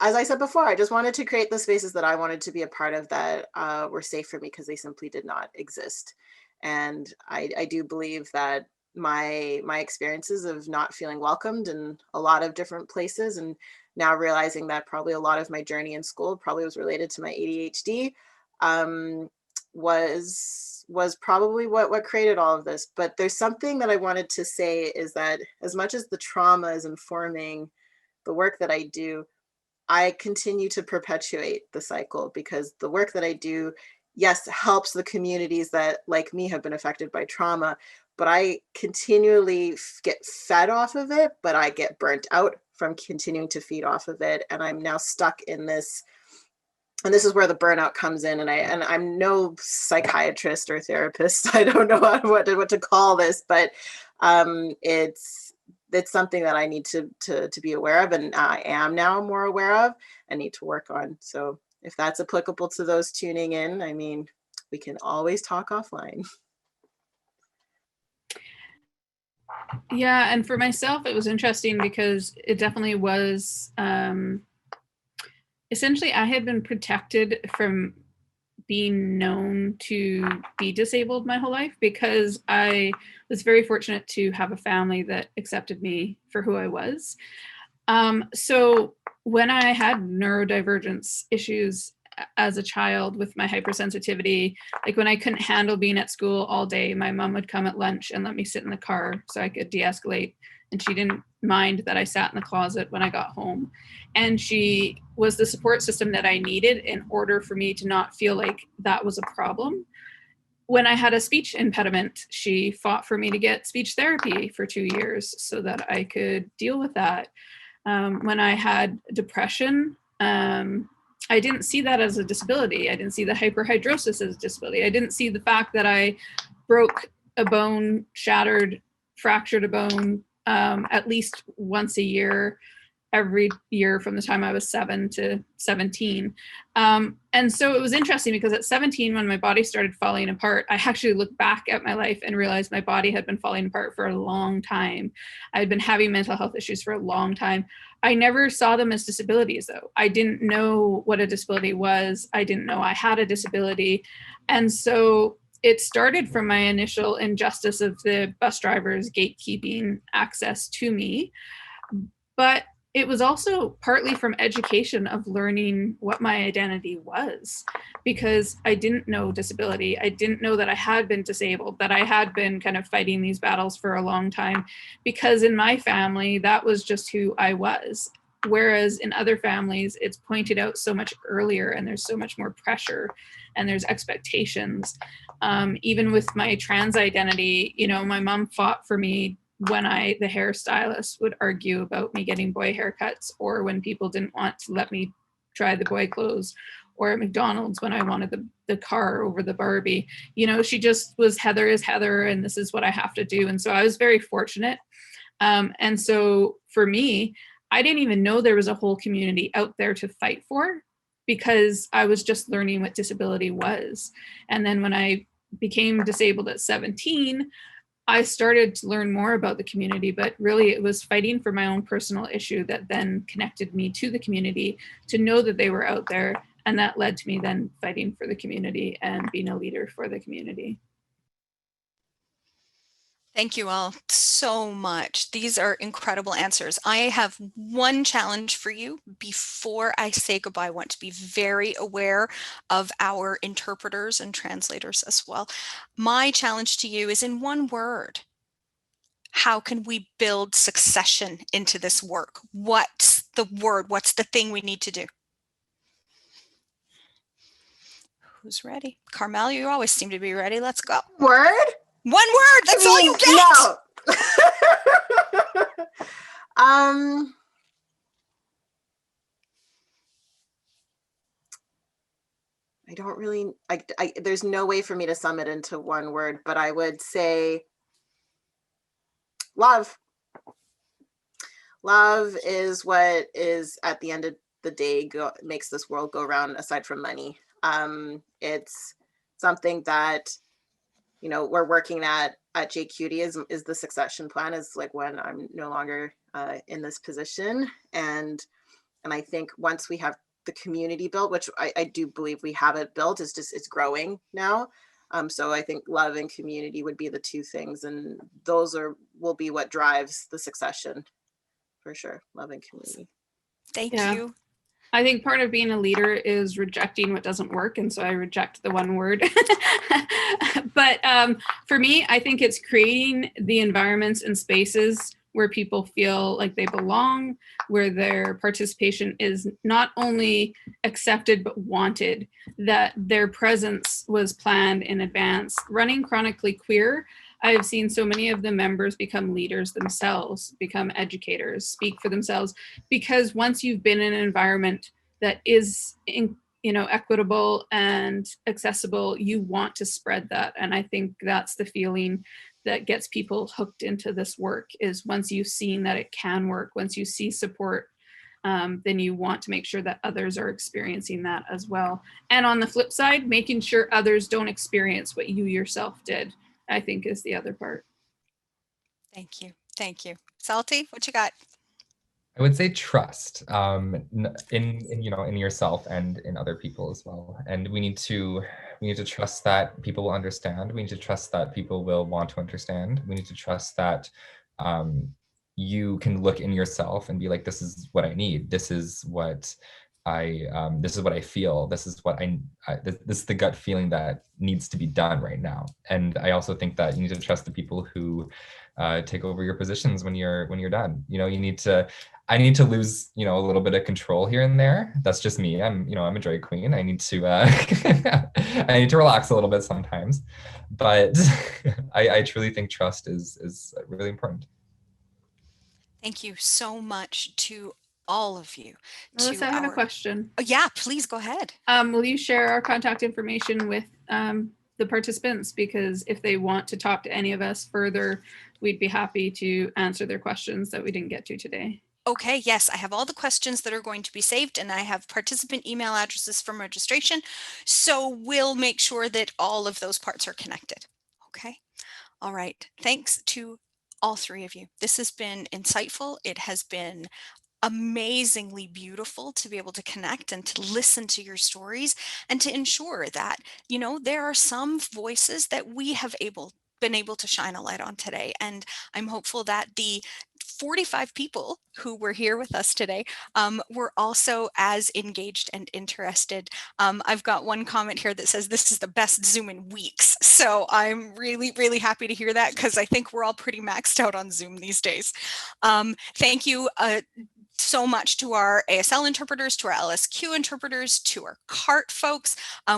as I said before, I just wanted to create the spaces that I wanted to be a part of that were safe for me, because they simply did not exist. And I do believe that my experiences of not feeling welcomed in a lot of different places, and now realizing that probably a lot of my journey in school probably was related to my ADHD, was probably what created all of this. But there's something that I wanted to say, is that as much as the trauma is informing the work that I do, I continue to perpetuate the cycle, because the work that I do, yes, helps the communities that, like me, have been affected by trauma, but I continually get fed off of it, but I get burnt out from continuing to feed off of it. And I'm now stuck in this, and this is where the burnout comes in. And I'm no psychiatrist or therapist. I don't know what to call this, but it's something that I need to be aware of, and I am now more aware of and need to work on. So if that's applicable to those tuning in, I mean, we can always talk offline. Yeah, and for myself, it was interesting because it definitely was, essentially, I had been protected from being known to be disabled my whole life, because I was very fortunate to have a family that accepted me for who I was. So when I had neurodivergence issues as a child with my hypersensitivity, like when I couldn't handle being at school all day, my mom would come at lunch and let me sit in the car so I could de-escalate. And she didn't mind that I sat in the closet when I got home. And she was the support system that I needed in order for me to not feel like that was a problem. When I had a speech impediment, she fought for me to get speech therapy for 2 years so that I could deal with that. When I had depression, I didn't see that as a disability. I didn't see the hyperhidrosis as a disability. I didn't see the fact that I broke a bone, fractured a bone at least once a year, every year from the time I was 7 to 17. And so it was interesting, because at 17, when my body started falling apart, I actually looked back at my life and realized my body had been falling apart for a long time. I had been having mental health issues for a long time. I never saw them as disabilities, though. I didn't know what a disability was. I didn't know I had a disability. And so it started from my initial injustice of the bus drivers gatekeeping access to me. But it was also partly from education of learning what my identity was, because I didn't know disability. I didn't know that I had been disabled, that I had been kind of fighting these battles for a long time, because in my family, that was just who I was. Whereas in other families, it's pointed out so much earlier, and there's so much more pressure, and there's expectations. Even with my trans identity, my mom fought for me when the hairstylist would argue about me getting boy haircuts, or when people didn't want to let me try the boy clothes, or at McDonald's when I wanted the car over the Barbie. She just was, Heather is Heather, and this is what I have to do. And so I was very fortunate. And so for me, I didn't even know there was a whole community out there to fight for, because I was just learning what disability was. And then when I became disabled at 17, I started to learn more about the community, but really it was fighting for my own personal issue that then connected me to the community, to know that they were out there. And that led to me then fighting for the community and being a leader for the community. Thank you all so much. These are incredible answers. I have one challenge for you before I say goodbye. I want to be very aware of our interpreters and translators as well. My challenge to you is in one word. How can we build succession into this work? What's the word? What's the thing we need to do? Who's ready? Carmel, you always seem to be ready. Let's go. Word? One word. That's all you get. No. I don't really, there's no way for me to sum it into one word, but I would say love. Love is what is at the end of the day makes this world go round, aside from money. It's something that, you know, we're working at JQT is the succession plan, is like when I'm no longer in this position. And I think once we have the community built, which I do believe we have it built, it's growing now. So I think love and community would be the two things, and those will be what drives the succession for sure. Love and community. Thank you. I think part of being a leader is rejecting what doesn't work. And so I reject the one word. But for me, I think it's creating the environments and spaces where people feel like they belong, where their participation is not only accepted, but wanted, that their presence was planned in advance. Running Chronically Queer, I've seen so many of the members become leaders themselves, become educators, speak for themselves, because once you've been in an environment that is, equitable and accessible, you want to spread that. And I think that's the feeling that gets people hooked into this work, is once you've seen that it can work, once you see support, then you want to make sure that others are experiencing that as well. And on the flip side, making sure others don't experience what you yourself did, I think, is the other part. Thank you. Thank you. Salty, what you got? I would say trust in yourself and in other people as well. And we need to trust that people will understand. We need to trust that people will want to understand. We need to trust that you can look in yourself and be like, this is what I need. This is what I feel. This is what this is the gut feeling that needs to be done right now. And I also think that you need to trust the people who take over your positions when you're done. I need to lose, a little bit of control here and there. That's just me. I'm a drag queen. I need to I need to relax a little bit sometimes, but I truly think trust is really important. Thank you so much to all of you. Melissa, I have a question. Oh, yeah, please go ahead. Will you share our contact information with the participants? Because if they want to talk to any of us further, we'd be happy to answer their questions that we didn't get to today. Okay, yes, I have all the questions that are going to be saved, and I have participant email addresses from registration. So we'll make sure that all of those parts are connected. Okay. All right. Thanks to all three of you. This has been insightful. It has been amazingly beautiful to be able to connect and to listen to your stories, and to ensure that, there are some voices that we have been able to shine a light on today. And I'm hopeful that the 45 people who were here with us today were also as engaged and interested. I've got one comment here that says this is the best Zoom in weeks. So I'm really, really happy to hear that, because I think we're all pretty maxed out on Zoom these days. Thank you so much to our ASL interpreters, to our LSQ interpreters, to our CART folks.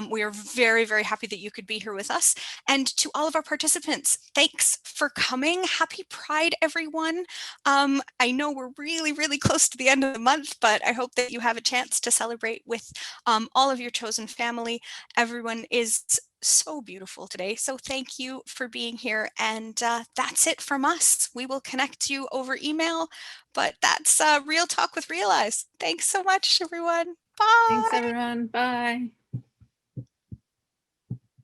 We are very, very happy that you could be here with us. And to all of our participants, thanks for coming. Happy Pride, everyone. I know we're really, really close to the end of the month, but I hope that you have a chance to celebrate with all of your chosen family. Everyone is so beautiful today. So thank you for being here. And that's it from us. We will connect you over email, but that's Real Talk with Realize. Thanks so much, everyone. Bye. Thanks, everyone. Bye.